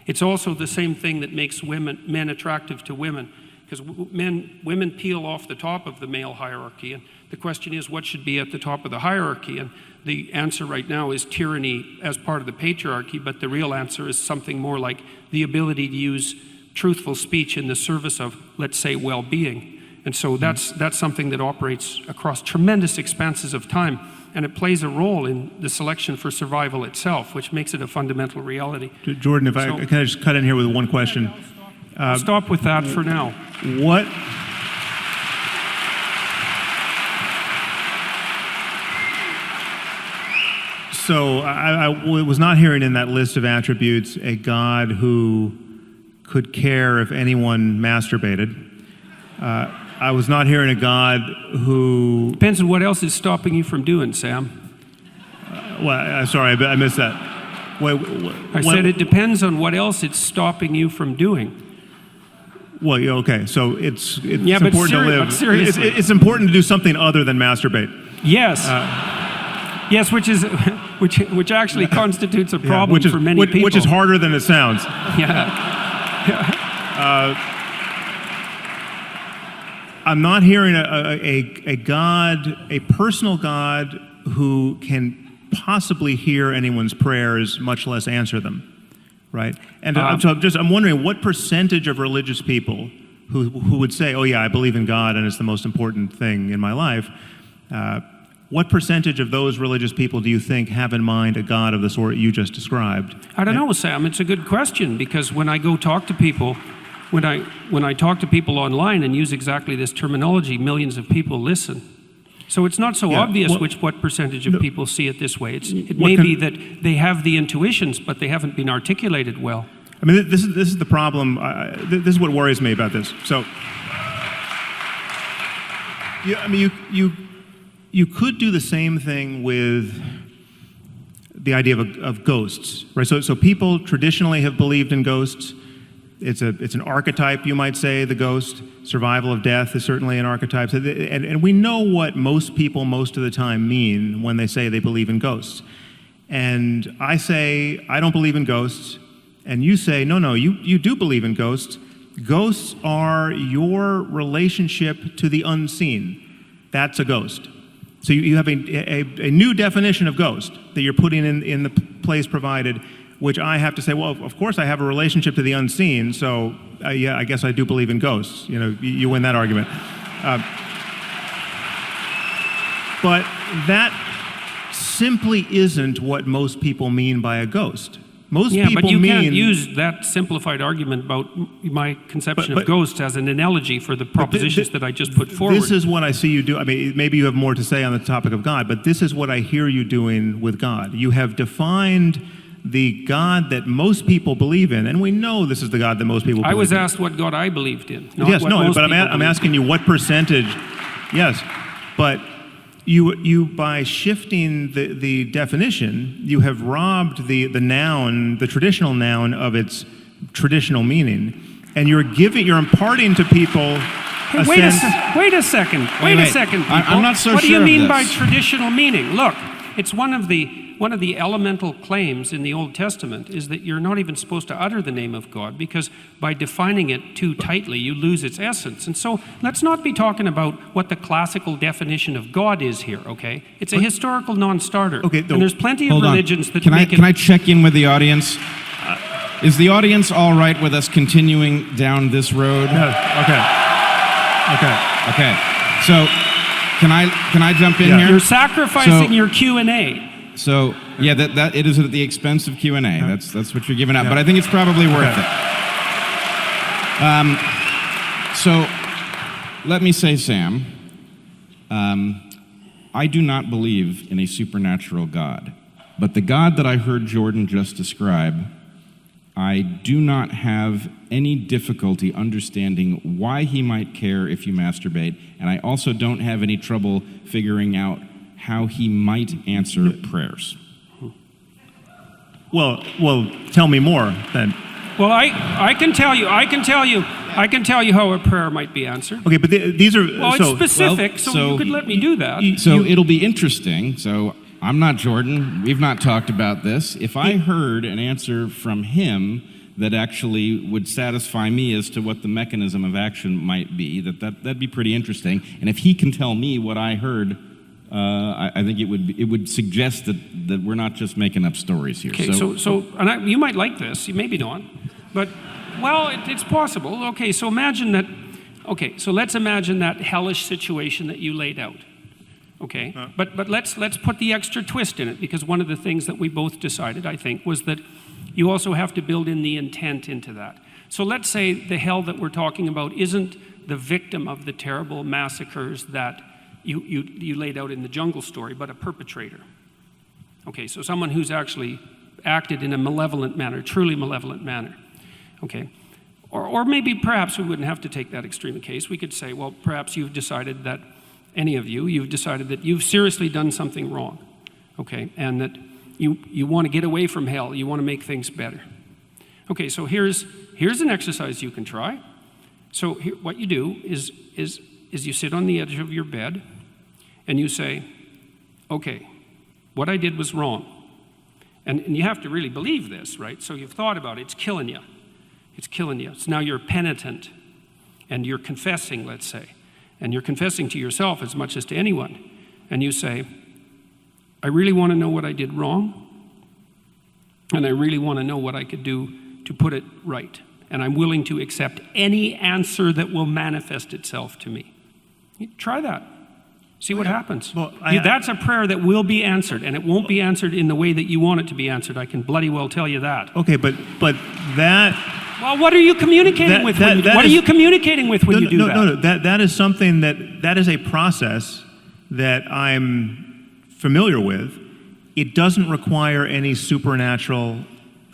It's also the same thing that makes men attractive to women, because women peel off the top of the male hierarchy, and the question is, what should be at the top of the hierarchy? And the answer right now is tyranny as part of the patriarchy, but the real answer is something more like the ability to use truthful speech in the service of, let's say, well-being. And so that's something that operates across tremendous expanses of time, and it plays a role in the selection for survival itself, which makes it a fundamental reality. Jordan, if I can I just cut in here with one question? I'll stop with that for now. What? So I was not hearing in that list of attributes a God who could care if anyone masturbated. I was not hearing a God who... Depends on what else is stopping you from doing, Sam. Sorry, I missed that. I said it depends on what else it's stopping you from doing. Well, yeah, okay. So it's yeah, important to live. But seriously. It's important to do something other than masturbate. Yes. Yes, which actually constitutes a problem for many people. Which is harder than it sounds. I'm not hearing a God, a personal God who can possibly hear anyone's prayers, much less answer them, right? And I'm wondering what percentage of religious people who would say, "Oh yeah, I believe in God and it's the most important thing in my life." What percentage of those religious people do you think have in mind a God of the sort you just described? I don't know, Sam. It's a good question, because when I go talk to people, when I talk to people online and use exactly this terminology, millions of people listen. So it's not so obvious what percentage of people see it this way. It may be that they have the intuitions, but they haven't been articulated well. I mean, this is the problem. This is what worries me about this. So, you could do the same thing with the idea of ghosts, right? So people traditionally have believed in ghosts. It's an archetype, you might say, the ghost. Survival of death is certainly an archetype. And we know what most people most of the time mean when they say they believe in ghosts. And I say, I don't believe in ghosts, and you say, no, you do believe in ghosts. Ghosts are your relationship to the unseen. That's a ghost. So you have a new definition of ghost that you're putting in the place provided, which I have to say, well, of course I have a relationship to the unseen, so yeah, I guess I do believe in ghosts. You win that argument. But that simply isn't what most people mean by a ghost. Most people but you mean... can't use that simplified argument about my conception of ghosts as an analogy for the propositions that I just put forward. This is what I see you do. I mean, maybe you have more to say on the topic of God, but this is what I hear you doing with God. You have defined the God that most people believe in, and we know this is the God that most people believe in. I was asked what God I believed in, not yes, what no, most but people I'm asking you what percentage. Yes, but you by shifting the definition, you have robbed the noun, the traditional noun, of its traditional meaning, and you're imparting to people a sense. Wait a second. Wait a second. People. I'm not so what sure do you mean of by this. traditional meaning? Look, it's one of the elemental claims in the Old Testament is that you're not even supposed to utter the name of God, because by defining it too tightly, you lose its essence. And so let's not be talking about what the classical definition of God is here, okay? It's a historical non-starter. Okay, and there's plenty of Hold on. religions that Can make I check in with the audience? Is the audience all right with us continuing down this road? No, Okay. So can I jump in here? You're sacrificing your Q&A. So yeah, that it is at the expense of Q&A. That's what you're giving up, but I think it's probably worth it. So let me say, Sam, I do not believe in a supernatural God, but the God that I heard Jordan just describe, I do not have any difficulty understanding why he might care if you masturbate, and I also don't have any trouble figuring out how he might answer prayers. Well, tell me more then. Well, I can tell you how a prayer might be answered. Okay, but these are It's specific, so you could let me do that. It'll be interesting. So I'm not Jordan. We've not talked about this. If I heard an answer from him that actually would satisfy me as to what the mechanism of action might be, that'd be pretty interesting. And if he can tell me what I heard, I think it would suggest that we're not just making up stories here. Okay, and you might like this, you maybe not, but it's possible. Okay, so imagine that. Okay, so let's imagine that hellish situation that you laid out. Okay, but let's put the extra twist in it, because one of the things that we both decided, I think, was that you also have to build in the intent into that. So let's say the hell that we're talking about isn't the victim of the terrible massacres that you laid out in the jungle story, but a perpetrator. Okay, so someone who's actually acted in a malevolent manner, truly malevolent manner. Okay, or maybe perhaps we wouldn't have to take that extreme case. We could say, well, perhaps you've decided that, any of you've decided that you've seriously done something wrong, okay, and that you want to get away from hell, you want to make things better. Okay, so here's an exercise you can try. So what you do is you sit on the edge of your bed, and you say, okay, what I did was wrong. And you have to really believe this, right? So you've thought about it. It's killing you. It's killing you. So now you're penitent, and you're confessing, let's say. And you're confessing to yourself as much as to anyone. And you say, I really want to know what I did wrong, and I really want to know what I could do to put it right. And I'm willing to accept any answer that will manifest itself to me. Try that. See what happens. Well, that's a prayer that will be answered, and it won't be answered in the way that you want it to be answered. I can bloody well tell you that. Okay, but that... Well, what are you communicating with when you do that? No, that is something that is a process that I'm familiar with. It doesn't require any supernatural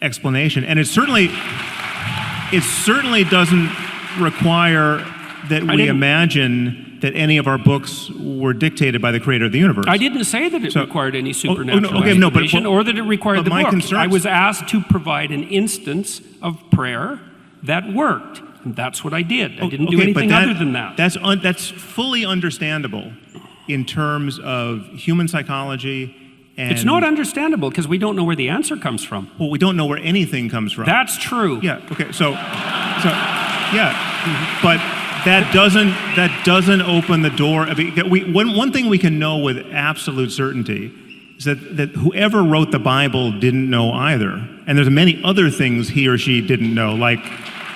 explanation, and it certainly doesn't require that we imagine that any of our books were dictated by the creator of the universe. I didn't say that it required any supernatural explanation or that it required the book. I was asked to provide an instance of prayer that worked, and that's what I did. I didn't do anything other than that. That's fully understandable in terms of human psychology And, it's not understandable because we don't know where the answer comes from. well, we don't know where anything comes from. That's true. Yeah. Okay. So yeah. But that doesn't open the door. I mean, one thing we can know with absolute certainty is that whoever wrote the Bible didn't know either, and there's many other things he or she didn't know, like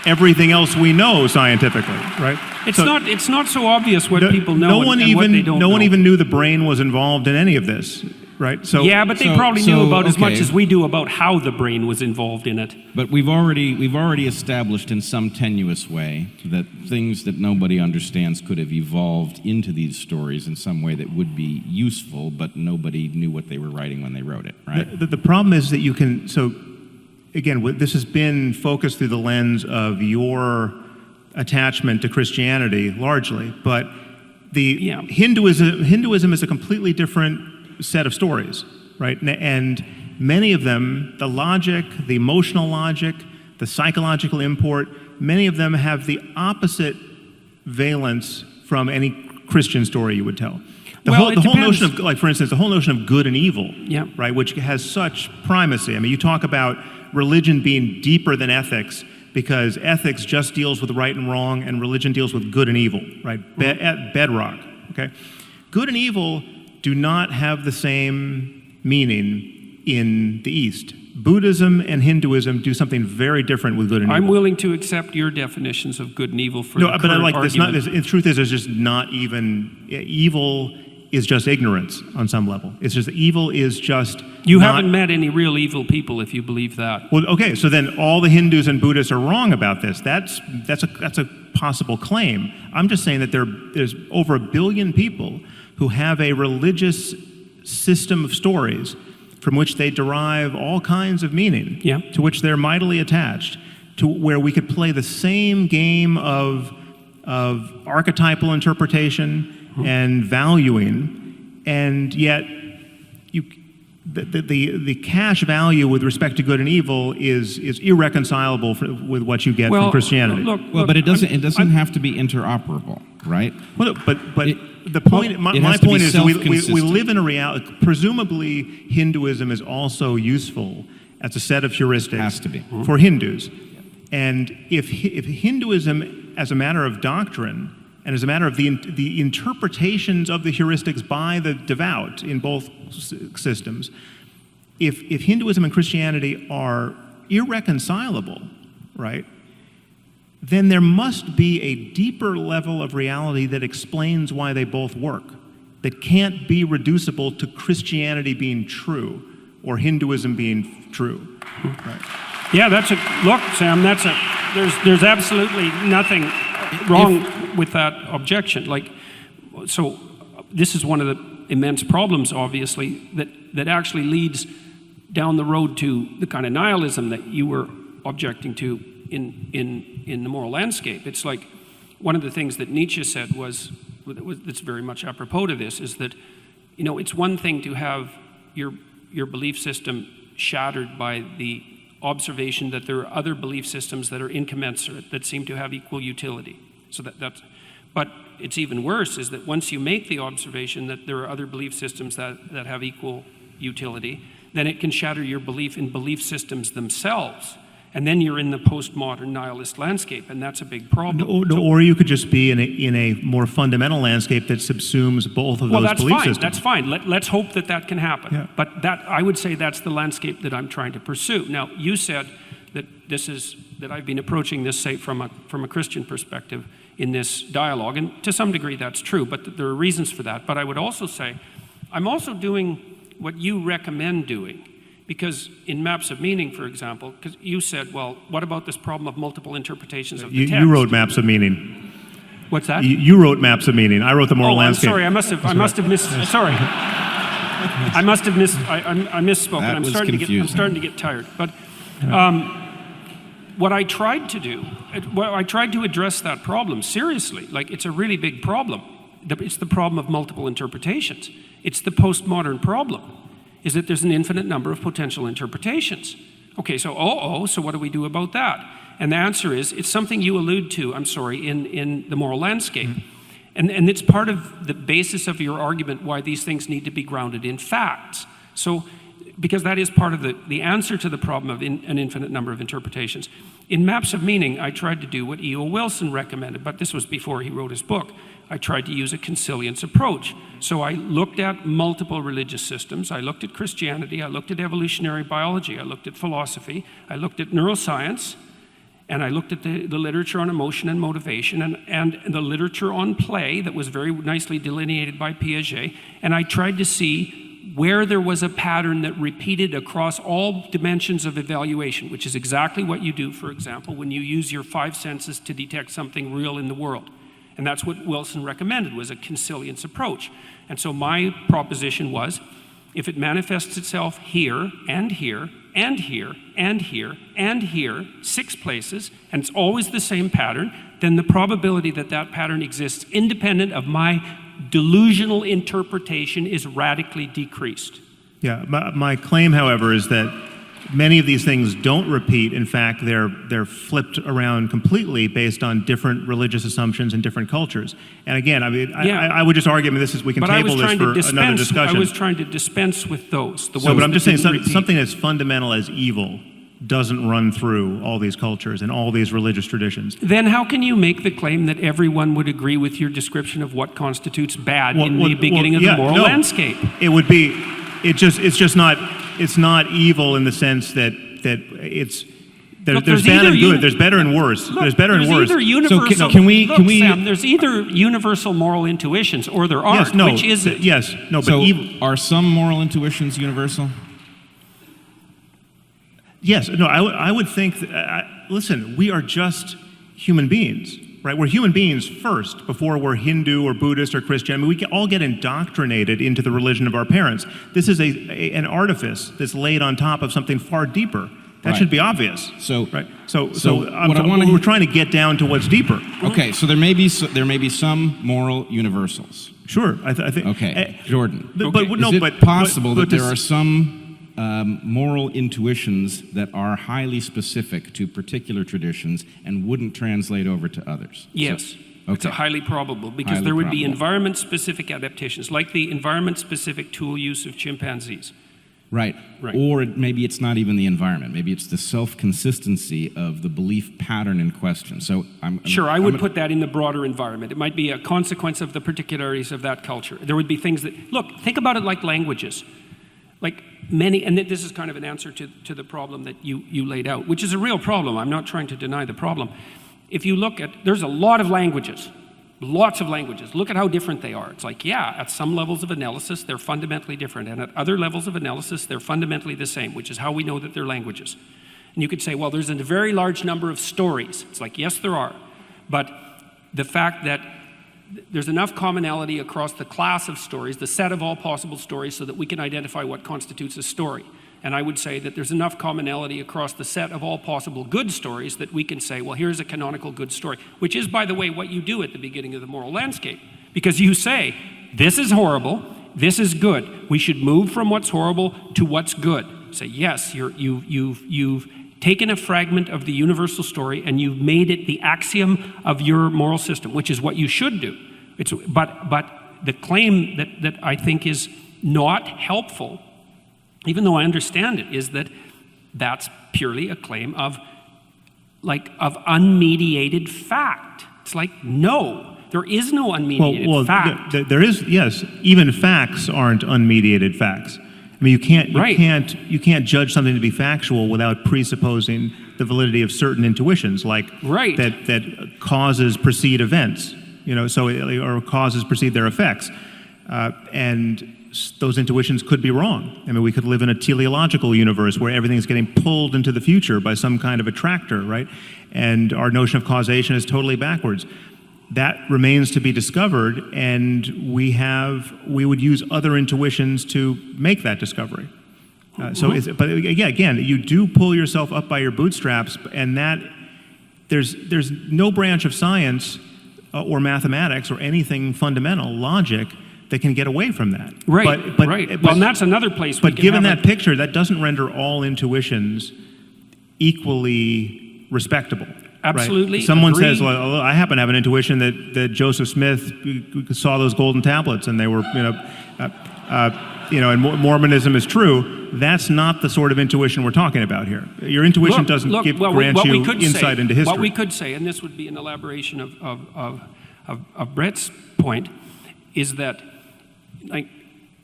everything else we know scientifically, right? It's not so obvious what people know what they don't know. No one even knew the brain was involved in any of this, right? So yeah, but they probably knew about as much as we do about how the brain was involved in it. But we've already established in some tenuous way that things that nobody understands could have evolved into these stories in some way that would be useful, but nobody knew what they were writing when they wrote it, right? The problem is that you can, so again, this has been focused through the lens of your attachment to Christianity largely, but Hinduism is a completely different set of stories, right? And many of them, the logic, the emotional logic, the psychological import, many of them have the opposite valence from any Christian story you would tell. The whole notion of, like, for instance, the whole notion of good and evil, right, which has such primacy. I mean, you talk about religion being deeper than ethics because ethics just deals with right and wrong, and religion deals with good and evil, right? At bedrock, okay? Good and evil do not have the same meaning in the East. Buddhism and Hinduism do something very different with good and evil. I'm willing to accept your definitions of good and evil for the but current I like argument. the truth is, there's just not even evil. Is just ignorance on some level. It's just evil is just. You haven't met any real evil people if you believe that. Well, okay, so then all the Hindus and Buddhists are wrong about this. That's a possible claim. I'm just saying that there's over 1 billion people who have a religious system of stories from which they derive all kinds of meaning, to which they're mightily attached, to where we could play the same game of archetypal interpretation and valuing, and yet the cash value with respect to good and evil is irreconcilable with what you get from Christianity. Look, but it doesn't have to be interoperable, right? Well, but the point. My point is we live in a reality. Presumably, Hinduism is also useful as a set of heuristics for Hindus, and if Hinduism, as a matter of doctrine, and as a matter of the interpretations of the heuristics by the devout in both systems, if Hinduism and Christianity are irreconcilable, right, then there must be a deeper level of reality that explains why they both work, that can't be reducible to Christianity being true or Hinduism being true. Right. Yeah, look, Sam, there's absolutely nothing wrong with that objection. So this is one of the immense problems, obviously, that actually leads down the road to the kind of nihilism that you were objecting to in the moral landscape. It's like one of the things that Nietzsche said that's very much apropos to this, is that, it's one thing to have your belief system shattered by the observation that there are other belief systems that are incommensurate, that seem to have equal utility. So but it's even worse is that once you make the observation that there are other belief systems that have equal utility, then it can shatter your belief in belief systems themselves. And then you're in the postmodern nihilist landscape, and that's a big problem. Or you could just be in a more fundamental landscape that subsumes both of those belief systems. That's fine. Let's hope that can happen. Yeah. But I would say that's the landscape that I'm trying to pursue. Now, you said that I've been approaching this, say, from a Christian perspective in this dialogue, and to some degree that's true, but there are reasons for that. But I would also say I'm also doing what you recommend doing. Because in Maps of Meaning, for example, because you said, well, what about this problem of multiple interpretations of the text? You wrote Maps of Meaning. What's that? You wrote Maps of Meaning. I wrote the moral landscape. I'm sorry. I must have missed. Sorry. I must have missed. I misspoke. That was confusing. I'm starting to get tired. But what I tried to do, I tried to address that problem seriously. Like, it's a really big problem. It's the problem of multiple interpretations. It's the postmodern problem. Is that there's an infinite number of potential interpretations. Okay, so so what do we do about that? And the answer is, it's something you allude to, in the moral landscape. And it's part of the basis of your argument why these things need to be grounded in facts. So, because that is part of the answer to the problem of an infinite number of interpretations. In Maps of Meaning, I tried to do what E.O. Wilson recommended, but this was before he wrote his book. I tried to use a consilience approach. So I looked at multiple religious systems. I looked at Christianity. I looked at evolutionary biology. I looked at philosophy. I looked at neuroscience. And I looked at the literature on emotion and motivation and the literature on play that was very nicely delineated by Piaget. And I tried to see where there was a pattern that repeated across all dimensions of evaluation, which is exactly what you do, for example, when you use your 5 senses to detect something real in the world. And that's what Wilson recommended, was a consilience approach. And so my proposition was, if it manifests itself here and here and here and here and here, 6 places, and it's always the same pattern, then the probability that that pattern exists independent of my delusional interpretation is radically decreased. Yeah, my claim, however, is that many of these things don't repeat. In fact, they're flipped around completely based on different religious assumptions in different cultures. And again, I mean, I would just argue, I mean, we can table this for another discussion. I was trying to dispense with those. But I'm just saying something as fundamental as evil doesn't run through all these cultures and all these religious traditions. Then how can you make the claim that everyone would agree with your description of what constitutes bad in the beginning of the moral landscape? It would be, it's not evil in the sense that there's bad and good, there's better and worse. There's better and worse. So can we Sam, there's either universal moral intuitions or there aren't. Which is it? Yes, no, but so evil. Are some moral intuitions universal? Yes, no, I would think, listen, we are just human beings, right? We're human beings first, before we're Hindu or Buddhist or Christian. I mean, we all get indoctrinated into the religion of our parents. This is an artifice that's laid on top of something far deeper. That should be obvious. So, right. We're trying to get down to what's deeper. Okay, so there may be some moral universals. Sure, I think. Okay, Jordan. But is it possible that there are some moral intuitions that are highly specific to particular traditions and wouldn't translate over to others? Yes. It's highly probable, because there would be environment-specific adaptations, like the environment-specific tool use of chimpanzees. Right. Or maybe it's not even the environment. Maybe it's the self-consistency of the belief pattern in question. So I would put that in the broader environment. It might be a consequence of the particularities of that culture. There would be things that, look, think about it like languages. Like many, and this is kind of an answer to the problem that you laid out, which is a real problem. I'm not trying to deny the problem. If you look at, there's a lot of languages. Lots of languages. Look at how different they are. It's like, yeah, at some levels of analysis, they're fundamentally different. And at other levels of analysis, they're fundamentally the same, which is how we know that they're languages. And you could say, well, there's a very large number of stories. It's like, yes, there are. But the fact that there's enough commonality across the class of stories, the set of all possible stories, so that we can identify what constitutes a story. And I would say that there's enough commonality across the set of all possible good stories that we can say, well, here's a canonical good story, which is, by the way, what you do at the beginning of the moral landscape. Because you say, this is horrible, this is good. We should move from what's horrible to what's good. Say, yes, you've taken a fragment of the universal story and you've made it the axiom of your moral system, which is what you should do. But the claim that I think is not helpful, even though I understand it, is that that's purely a claim of unmediated fact. It's like, no, there is no unmediated fact. There is, yes. Even facts aren't unmediated facts. I mean, you can't judge something to be factual without presupposing the validity of certain intuitions, like that causes precede events, or causes precede their effects, and those intuitions could be wrong. I mean, we could live in a teleological universe where everything's getting pulled into the future by some kind of attractor, right? And our notion of causation is totally backwards. That remains to be discovered, and we would use other intuitions to make that discovery. But again, you do pull yourself up by your bootstraps, and that there's no branch of science or mathematics or anything fundamental, logic, that can get away from that. Right. Well, and that's another place. But given that picture, that doesn't render all intuitions equally respectable. Absolutely. Right? Someone says, well, I happen to have an intuition that Joseph Smith saw those golden tablets, and they were, and Mormonism is true, that's not the sort of intuition we're talking about here. Your intuition doesn't grant you insight into history. What we could say, and this would be an elaboration of Bret's point, is that like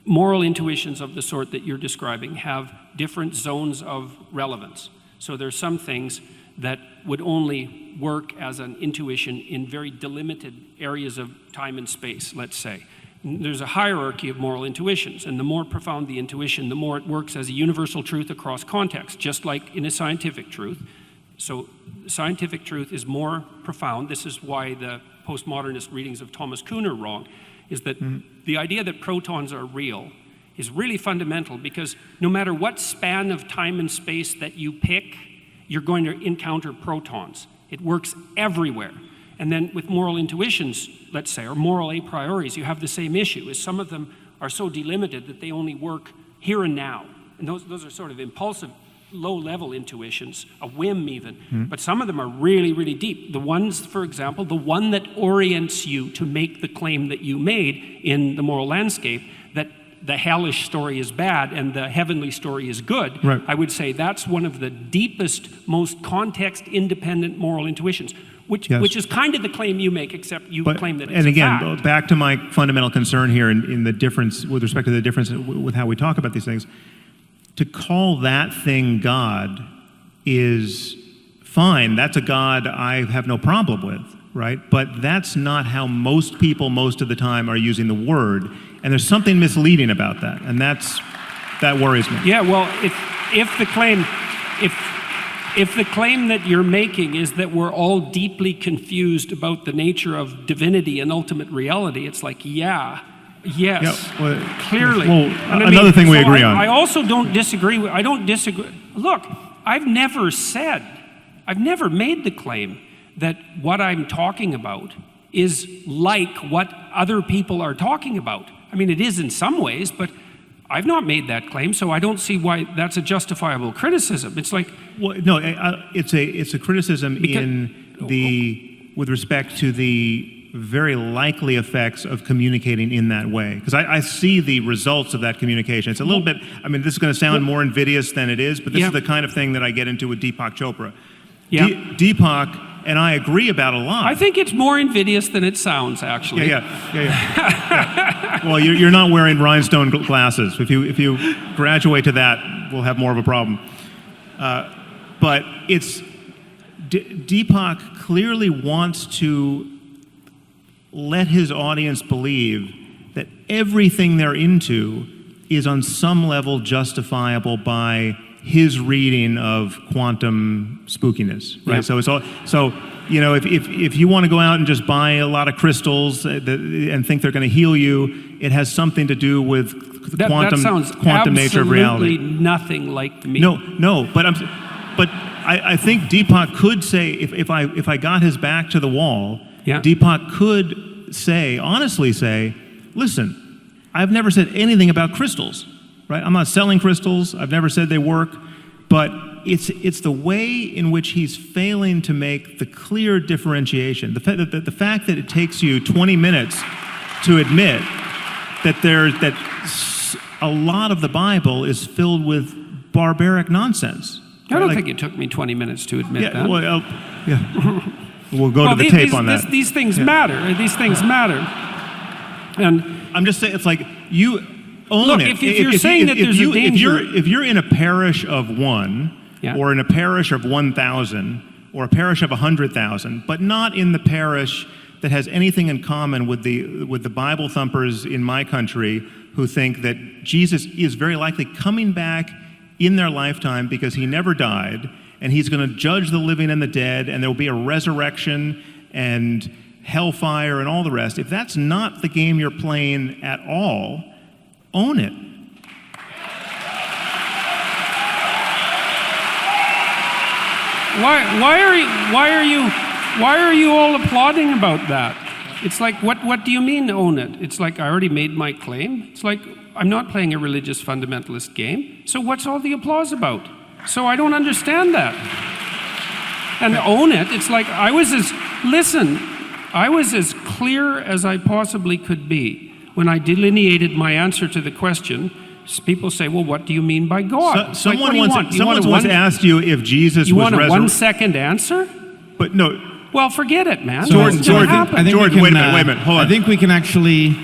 moral intuitions of the sort that you're describing have different zones of relevance. So there's some things that would only work as an intuition in very delimited areas of time and space, let's say. There's a hierarchy of moral intuitions, and the more profound the intuition, the more it works as a universal truth across context, just like in a scientific truth. So scientific truth is more profound. This is why the postmodernist readings of Thomas Kuhn are wrong, is that the idea that protons are real is really fundamental, because no matter what span of time and space that you pick, you're going to encounter protons. It works everywhere. And then with moral intuitions, let's say, or moral a prioris, you have the same issue, is some of them are so delimited that they only work here and now. And those are sort of impulsive, low-level intuitions, a whim even. But some of them are really, really deep. The ones, for example, the one that orients you to make the claim that you made in the moral landscape, that the hellish story is bad and the heavenly story is good, right. I would say that's one of the deepest, most context-independent moral intuitions, which is kind of the claim you make, except you claim that it's and again, a fact. back to my fundamental concern here in the difference, with respect to the difference with how we talk about these things, to call that thing God is fine. That's a God I have no problem with, right? But that's not how most people most of the time are using the word. And there's something misleading about that, and that worries me. Yeah, well, if the claim that you're making is that we're all deeply confused about the nature of divinity and ultimate reality, it's like, yes, clearly. Well, another thing we agree on. I also don't disagree. Look, I've never made the claim that what I'm talking about is like what other people are talking about. I mean, it is in some ways, but I've not made that claim, so I don't see why that's a justifiable criticism. It's like... Well, no, it's a criticism with respect to the very likely effects of communicating in that way. Because I see the results of that communication. It's a little bit, I mean, this is going to sound more invidious than it is, but this is the kind of thing that I get into with Deepak Chopra. Yeah. Deepak and I agree about a lot. I think it's more invidious than it sounds, actually. Yeah. Well, you're not wearing rhinestone glasses. If you graduate to that, we'll have more of a problem. But it's Deepak clearly wants to let his audience believe that everything they're into is on some level justifiable by his reading of quantum spookiness, right? Yeah. So if you want to go out and just buy a lot of crystals and think they're going to heal you, it has something to do with the quantum nature of reality. Absolutely nothing like me. No, but I think Deepak could say, if I got his back to the wall, Deepak could honestly say, listen, I've never said anything about crystals. Right? I'm not selling crystals. I've never said they work, but it's the way in which he's failing to make the clear differentiation. The fact that it takes you 20 minutes to admit that a lot of the Bible is filled with barbaric nonsense. I don't think it took me 20 minutes to admit that. Well, we'll go to the tape on that. These things matter. These things matter. And I'm just saying, it's like you. Look, if you're saying that there's a danger... If you're in a parish of 1, or in a parish of 1,000, or a parish of 100,000, but not in the parish that has anything in common with the Bible thumpers in my country who think that Jesus is very likely coming back in their lifetime because he never died, and he's going to judge the living and the dead, and there will be a resurrection and hellfire and all the rest. If that's not the game you're playing at all, own it. Why are you all applauding about that? It's like, what do you mean own it? It's like, I already made my claim. It's like, I'm not playing a religious fundamentalist game, so what's all the applause about? So I don't understand that. And own it, it's like, I was as clear as I possibly could be when I delineated my answer to the question people say, well, what do you mean by God? So, Like, what someone do you once, want? You someone want a once one- asked you if Jesus You was want a resurrected. 1 second answer? But no, Well, forget it, man. Jordan, It's gonna Jordan, happen. I think Jordan, we wait a can, minute, hold on. I think we can actually.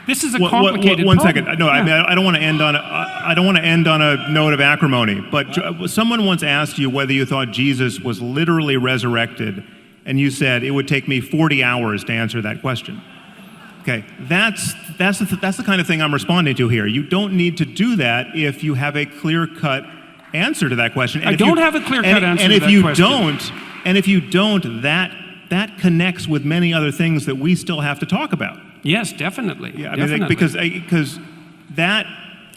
This is a complicated One problem. second. No, I mean, I don't want to end on I don't want to end on a note of acrimony. But someone once asked you whether you thought Jesus was literally resurrected, and you said it would take me 40 hours to answer that question. Okay, that's the kind of thing I'm responding to here. You don't need to do that if you have a clear-cut answer to that question. I don't have a clear-cut answer and to if that you question. if you don't, that connects with many other things that we still have to talk about. Yes, definitely. Yeah, I definitely. mean, because that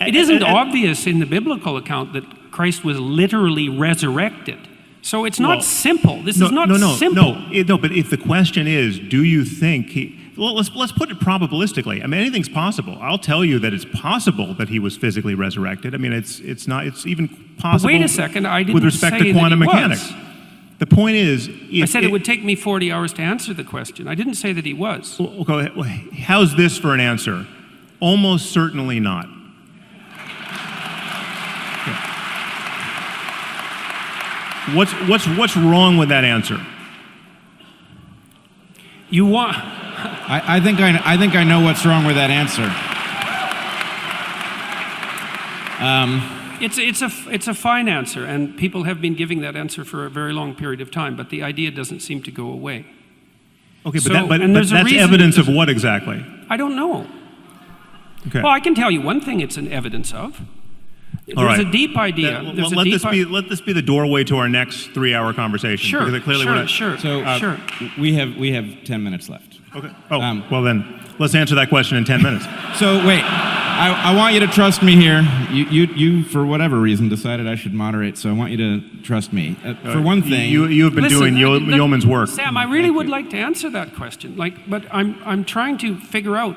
It isn't obvious in the biblical account that Christ was literally resurrected. So it's not simple. This is not simple. No. But if the question is, do you think let's put it probabilistically. I mean, anything's possible. I'll tell you that it's possible that he was physically resurrected. I mean, it's even possible. But wait a second. I didn't with respect say to quantum that he mechanics. was. The point is, I said it would take me 40 hours to answer the question. I didn't say that he was. Well, go ahead. How's this for an answer? Almost certainly not. What's wrong with that answer? You want? I think I know what's wrong with that answer. It's a fine answer, and people have been giving that answer for a very long period of time, but the idea doesn't seem to go away. Okay, So- but and there's a that's reason- evidence of what exactly? I don't know. Okay. Well, I can tell you one thing it's an evidence of. All There's right. a deep idea. There's a Let deep this be the doorway to our next 3-hour conversation. Sure, Because clearly we're not, sure. So we have 10 minutes left. Okay. Oh, well then, let's answer that question in 10 minutes. So wait, I want you to trust me here. You for whatever reason decided I should moderate, so I want you to trust me. For one thing, You have been Listen, doing yeoman's work. Sam, I really would like to answer that question. But I'm trying to figure out.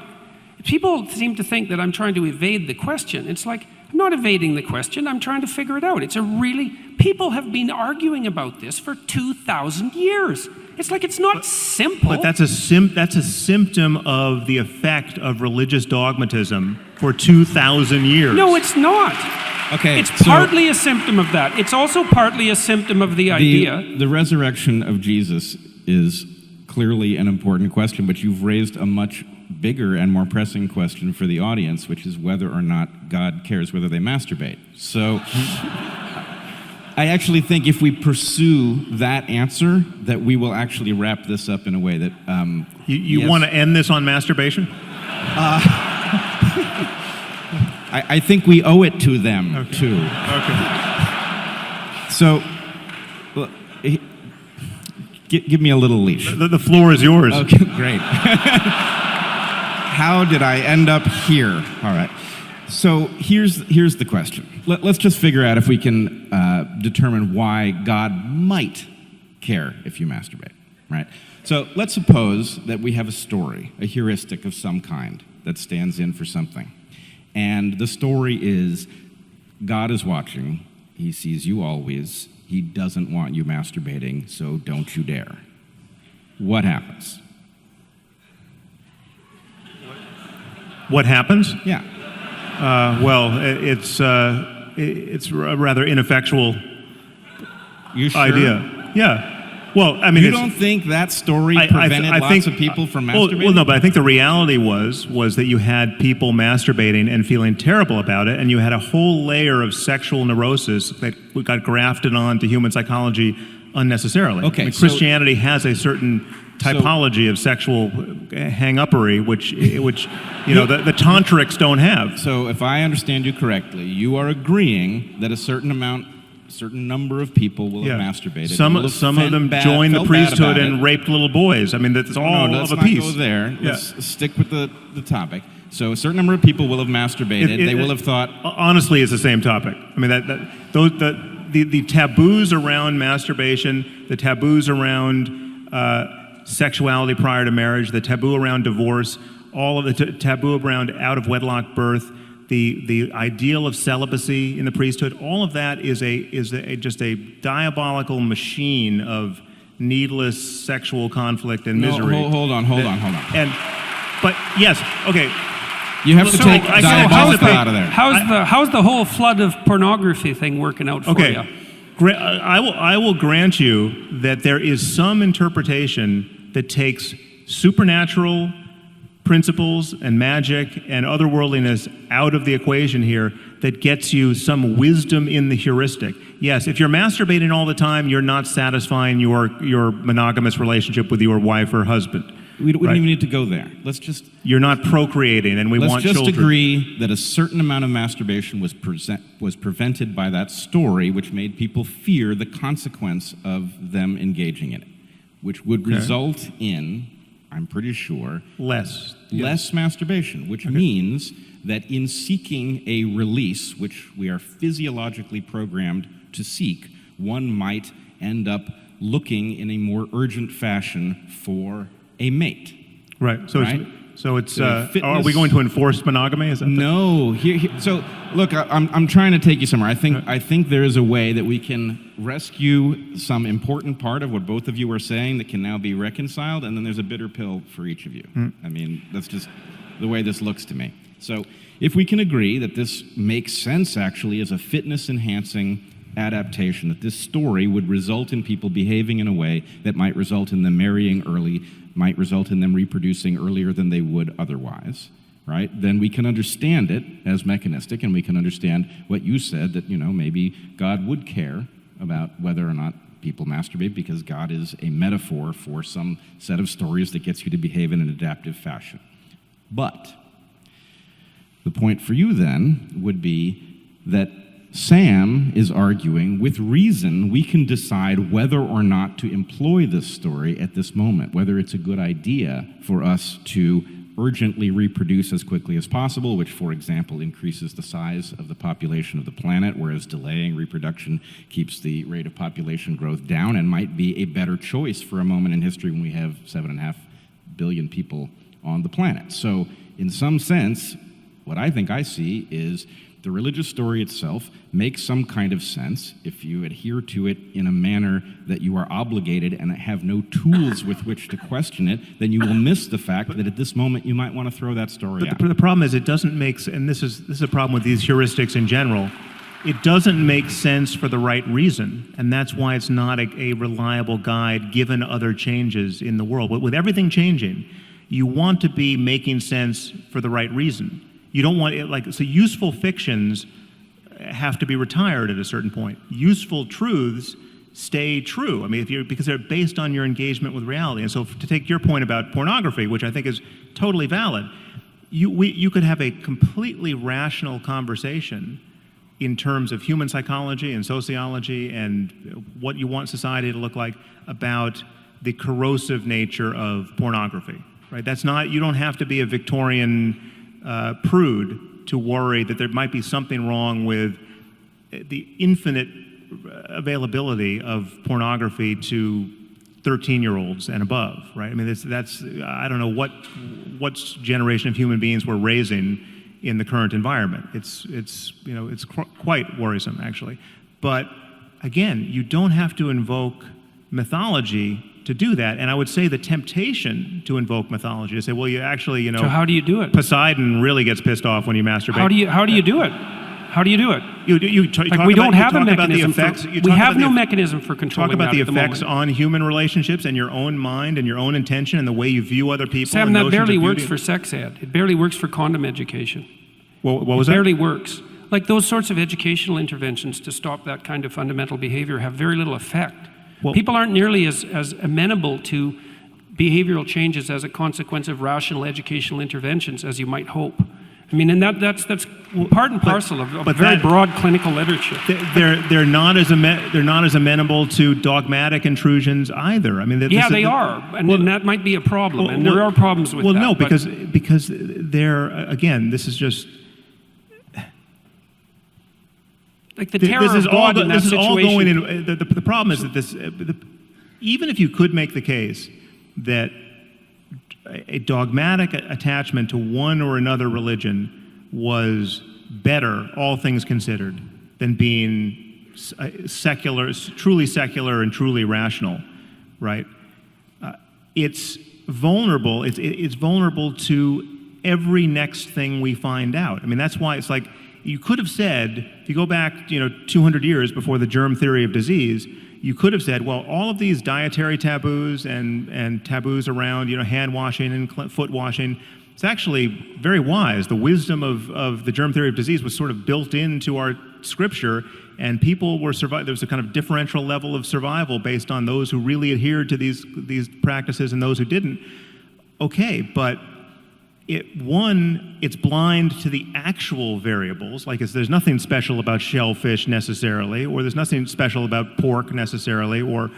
People seem to think that I'm trying to evade the question. It's like, I'm not evading the question. I'm trying to figure it out. People have been arguing about this for 2,000 years. It's like it's not simple. But that's a symptom of the effect of religious dogmatism for 2,000 years. No, it's not. okay, It's so partly a symptom of that. It's also partly a symptom of the idea. the resurrection of Jesus is clearly an important question, but you've raised a much bigger and more pressing question for the audience, which is whether or not God cares whether they masturbate. So I actually think if we pursue that answer, that we will actually wrap this up in a way that... You yes. want to end this on masturbation? I think we owe it to them, too. Okay. So, give me a little leash. The floor is yours. Okay, great. How did I end up here? All right. So here's the question. Let's just figure out if we can determine why God might care if you masturbate, right? So let's suppose that we have a story, a heuristic of some kind that stands in for something. And the story is God is watching. He sees you always. He doesn't want you masturbating, so don't you dare. What happens? What happens? Yeah. Well, it's a rather ineffectual You sure? idea. Yeah. Well, I mean, You don't think that story prevented lots of people from masturbating? Well, no, but I think the reality was that you had people masturbating and feeling terrible about it, and you had a whole layer of sexual neurosis that got grafted onto human psychology unnecessarily. Okay, I mean, so- Christianity has a certain typology of sexual hang-uppery, which the tantrics don't have. So if I understand you correctly, you are agreeing that a certain number of people will have masturbated. Some of them joined the priesthood and raped little boys. I mean, that's all let's of a not piece. go there. Yeah. Let's stick with the topic. So a certain number of people will have masturbated. They will have thought... Honestly, it's the same topic. I mean, the taboos around masturbation, the taboos around sexuality prior to marriage, the taboo around divorce, all of the taboo around out-of-wedlock birth, the ideal of celibacy in the priesthood, all of that is just a diabolical machine of needless sexual conflict and misery. Hold on. But yes, okay. You have to So, take I- so diabolical how's out of there. How's the whole flood of pornography thing working out for Okay, you? I will grant you that there is some interpretation that takes supernatural principles and magic and otherworldliness out of the equation here that gets you some wisdom in the heuristic. Yes, if you're masturbating all the time, you're not satisfying your monogamous relationship with your wife or husband. We don't Right. even need to go there. Let's just You're not procreating, and we let's want just children. agree that a certain amount of masturbation was prevented by that story, which made people fear the consequence of them engaging in it, which would result in, I'm pretty sure, Less. less masturbation, which means that in seeking a release, which we are physiologically programmed to seek, one might end up looking in a more urgent fashion for a mate. Right. So Right? it's The are we fitness- going to enforce monogamy? Is that No. So look, I'm trying to take you somewhere. I think there is a way that we can rescue some important part of what both of you are saying that can now be reconciled, and then there's a bitter pill for each of you. I mean, that's just the way this looks to me. So if we can agree that this makes sense actually as a fitness-enhancing adaptation, that this story would result in people behaving in a way that might result in them marrying early, might result in them reproducing earlier than they would otherwise, right? Then we can understand it as mechanistic, and we can understand what you said, that, maybe God would care about whether or not people masturbate because God is a metaphor for some set of stories that gets you to behave in an adaptive fashion. But the point for you then would be that Sam is arguing, with reason, we can decide whether or not to employ this story at this moment, whether it's a good idea for us to urgently reproduce as quickly as possible, which, for example, increases the size of the population of the planet, whereas delaying reproduction keeps the rate of population growth down, and might be a better choice for a moment in history when we have 7.5 billion people on the planet. So, in some sense, what I think I see is the religious story itself makes some kind of sense if you adhere to it in a manner that you are obligated and have no tools with which to question it. Then you will miss the fact that at this moment you might want to throw that story out. But the problem is it doesn't make, and this is a problem with these heuristics in general, it doesn't make sense for the right reason, and that's why it's not a reliable guide given other changes in the world. But with everything changing, you want to be making sense for the right reason. You don't want it, so useful fictions have to be retired at a certain point. Useful truths stay true. I mean, because they're based on your engagement with reality. And so to take your point about pornography, which I think is totally valid, you could have a completely rational conversation in terms of human psychology and sociology and what you want society to look like about the corrosive nature of pornography, right? That's not, you don't have to be a Victorian prude to worry that there might be something wrong with the infinite availability of pornography to 13-year-olds and above, right? I mean, that's I don't know what generation of human beings we're raising in the current environment. It's quite worrisome, actually. But again, you don't have to invoke mythology to do that. And I would say the temptation to invoke mythology, to say, well, you actually, So how do you do it? Poseidon really gets pissed off when you masturbate. How do you do it? How do you do it? You talk Like, we don't have a about the mechanism effects. we have no mechanism for controlling Talk about the that at the effects moment. on human relationships and your own mind and your own intention and the way you view other people. Sam, and that notions barely of works beauty. for sex ed. It barely works for condom education. What was It that? barely works. Like, those sorts of educational interventions to stop that kind of fundamental behavior have very little effect. Well- People aren't nearly as amenable to behavioral changes as a consequence of rational educational interventions as you might hope. I mean, and that's part and parcel of very broad clinical literature. They're not as amenable to dogmatic intrusions either. I mean, They are, and that might be a problem. And there are problems with that. Well, no, but- because they're, again, this is just. Like the terror This is of God in that this is all going situation. in. The problem is that this, even if you could make the case that a dogmatic attachment to one or another religion was better, all things considered, than being secular, truly secular and truly rational, right? It's vulnerable. It's vulnerable to every next thing we find out. I mean, that's why it's like, you could have said, if you go back, 200 years before the germ theory of disease, you could have said, well, all of these dietary taboos and taboos around, hand washing and foot washing, it's actually very wise. The wisdom of the germ theory of disease was sort of built into our scripture, and people were there was a kind of differential level of survival based on those who really adhered to these practices and those who didn't. Okay, but it's blind to the actual variables. Like there's nothing special about shellfish necessarily, or there's nothing special about pork necessarily, or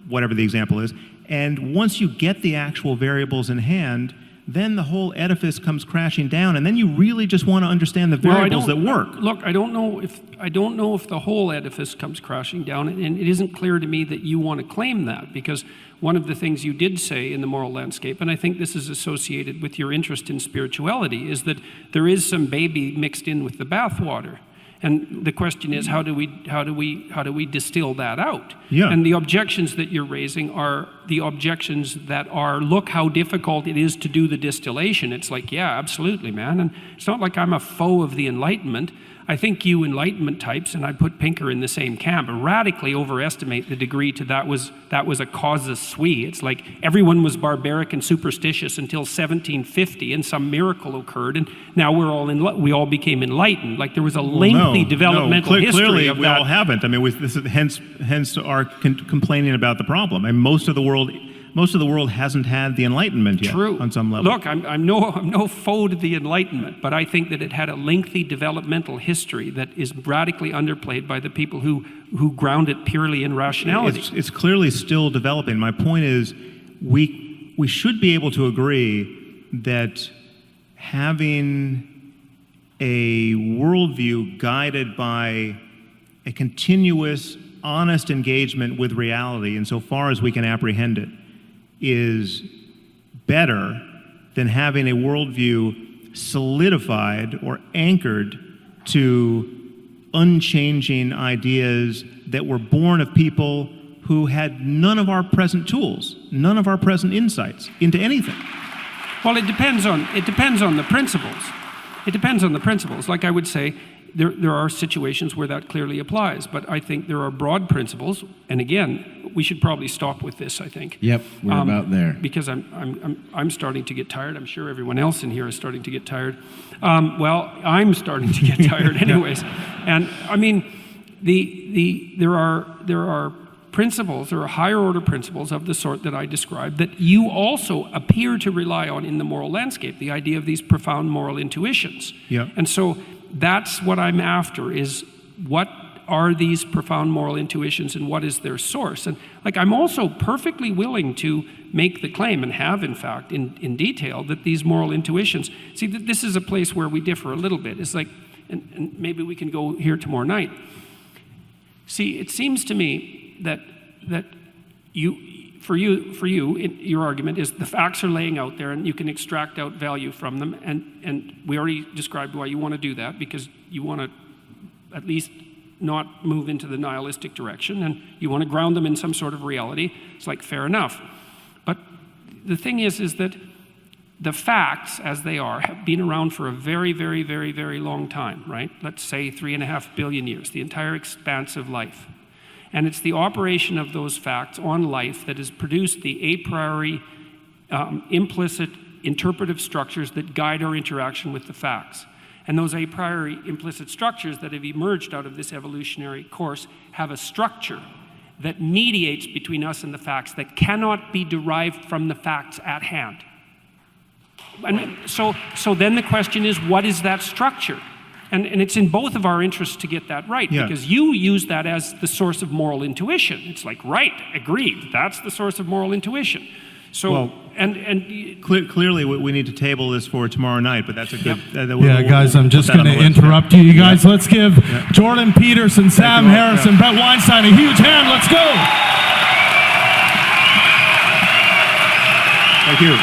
whatever the example is. And once you get the actual variables in hand, then the whole edifice comes crashing down, and then you really just want to understand the variables that work. Look, I don't know if the whole edifice comes crashing down, and it isn't clear to me that you want to claim that, because one of the things you did say in the moral landscape, and I think this is associated with your interest in spirituality, is that there is some baby mixed in with the bathwater. And the question is, how do we distill that out? Yeah. And the objections that you're raising are the objections that are, look how difficult it is to do the distillation. It's like, yeah, absolutely, man. And it's not like I'm a foe of the Enlightenment. I think you Enlightenment types, and I put Pinker in the same camp, radically overestimate the degree to that was a casus sui. It's like everyone was barbaric and superstitious until 1750, and some miracle occurred, and now we all became enlightened. Like there was a lengthy developmental history clearly of we that. all haven't. I mean, this is hence our complaining about the problem. And most of the world hasn't had the Enlightenment yet. True. On some level. Look, I'm no foe to the Enlightenment, but I think that it had a lengthy developmental history that is radically underplayed by the people who ground it purely in rationality. It's clearly still developing. My point is, we should be able to agree that having a worldview guided by a continuous, honest engagement with reality insofar as we can apprehend it is better than having a worldview solidified or anchored to unchanging ideas that were born of people who had none of our present tools, none of our present insights into anything. Well, it depends on the principles. It depends on the principles. Like I would say, there are situations where that clearly applies, but I think there are broad principles. And again, we should probably stop with this, I think. Yep, we're about there. Because I'm starting to get tired. I'm sure everyone else in here is starting to get tired. Well, I'm starting to get tired anyways. And I mean, there are principles, there are higher order principles of the sort that I described that you also appear to rely on in the moral landscape, the idea of these profound moral intuitions. Yeah. And so that's what I'm after, is what are these profound moral intuitions and what is their source? And like, I'm also perfectly willing to make the claim, and have in fact in detail, that these moral intuitions, see, this is a place where we differ a little bit. It's like, and maybe we can go here tomorrow night. See, it seems to me that your argument is the facts are laying out there and you can extract out value from them, and we already described why you want to do that, because you want to at least not move into the nihilistic direction, and you want to ground them in some sort of reality. It's like, fair enough. But the thing is that the facts, as they are, have been around for a very, very, very, very long time, right? Let's say 3.5 billion years, the entire expanse of life. And it's the operation of those facts on life that has produced the a priori implicit interpretive structures that guide our interaction with the facts. And those a priori implicit structures that have emerged out of this evolutionary course have a structure that mediates between us and the facts that cannot be derived from the facts at hand. And so then the question is, what is that structure? And it's in both of our interests to get that right, yeah. Because you use that as the source of moral intuition. It's like, right, agreed, that's the source of moral intuition. So, well, clearly we need to table this for tomorrow night, but that's a good... Yep. Guys, I'm just going to interrupt you. You guys, let's give Jordan Peterson, Sam Harrison, Bret Weinstein a huge hand. Let's go. Thank you.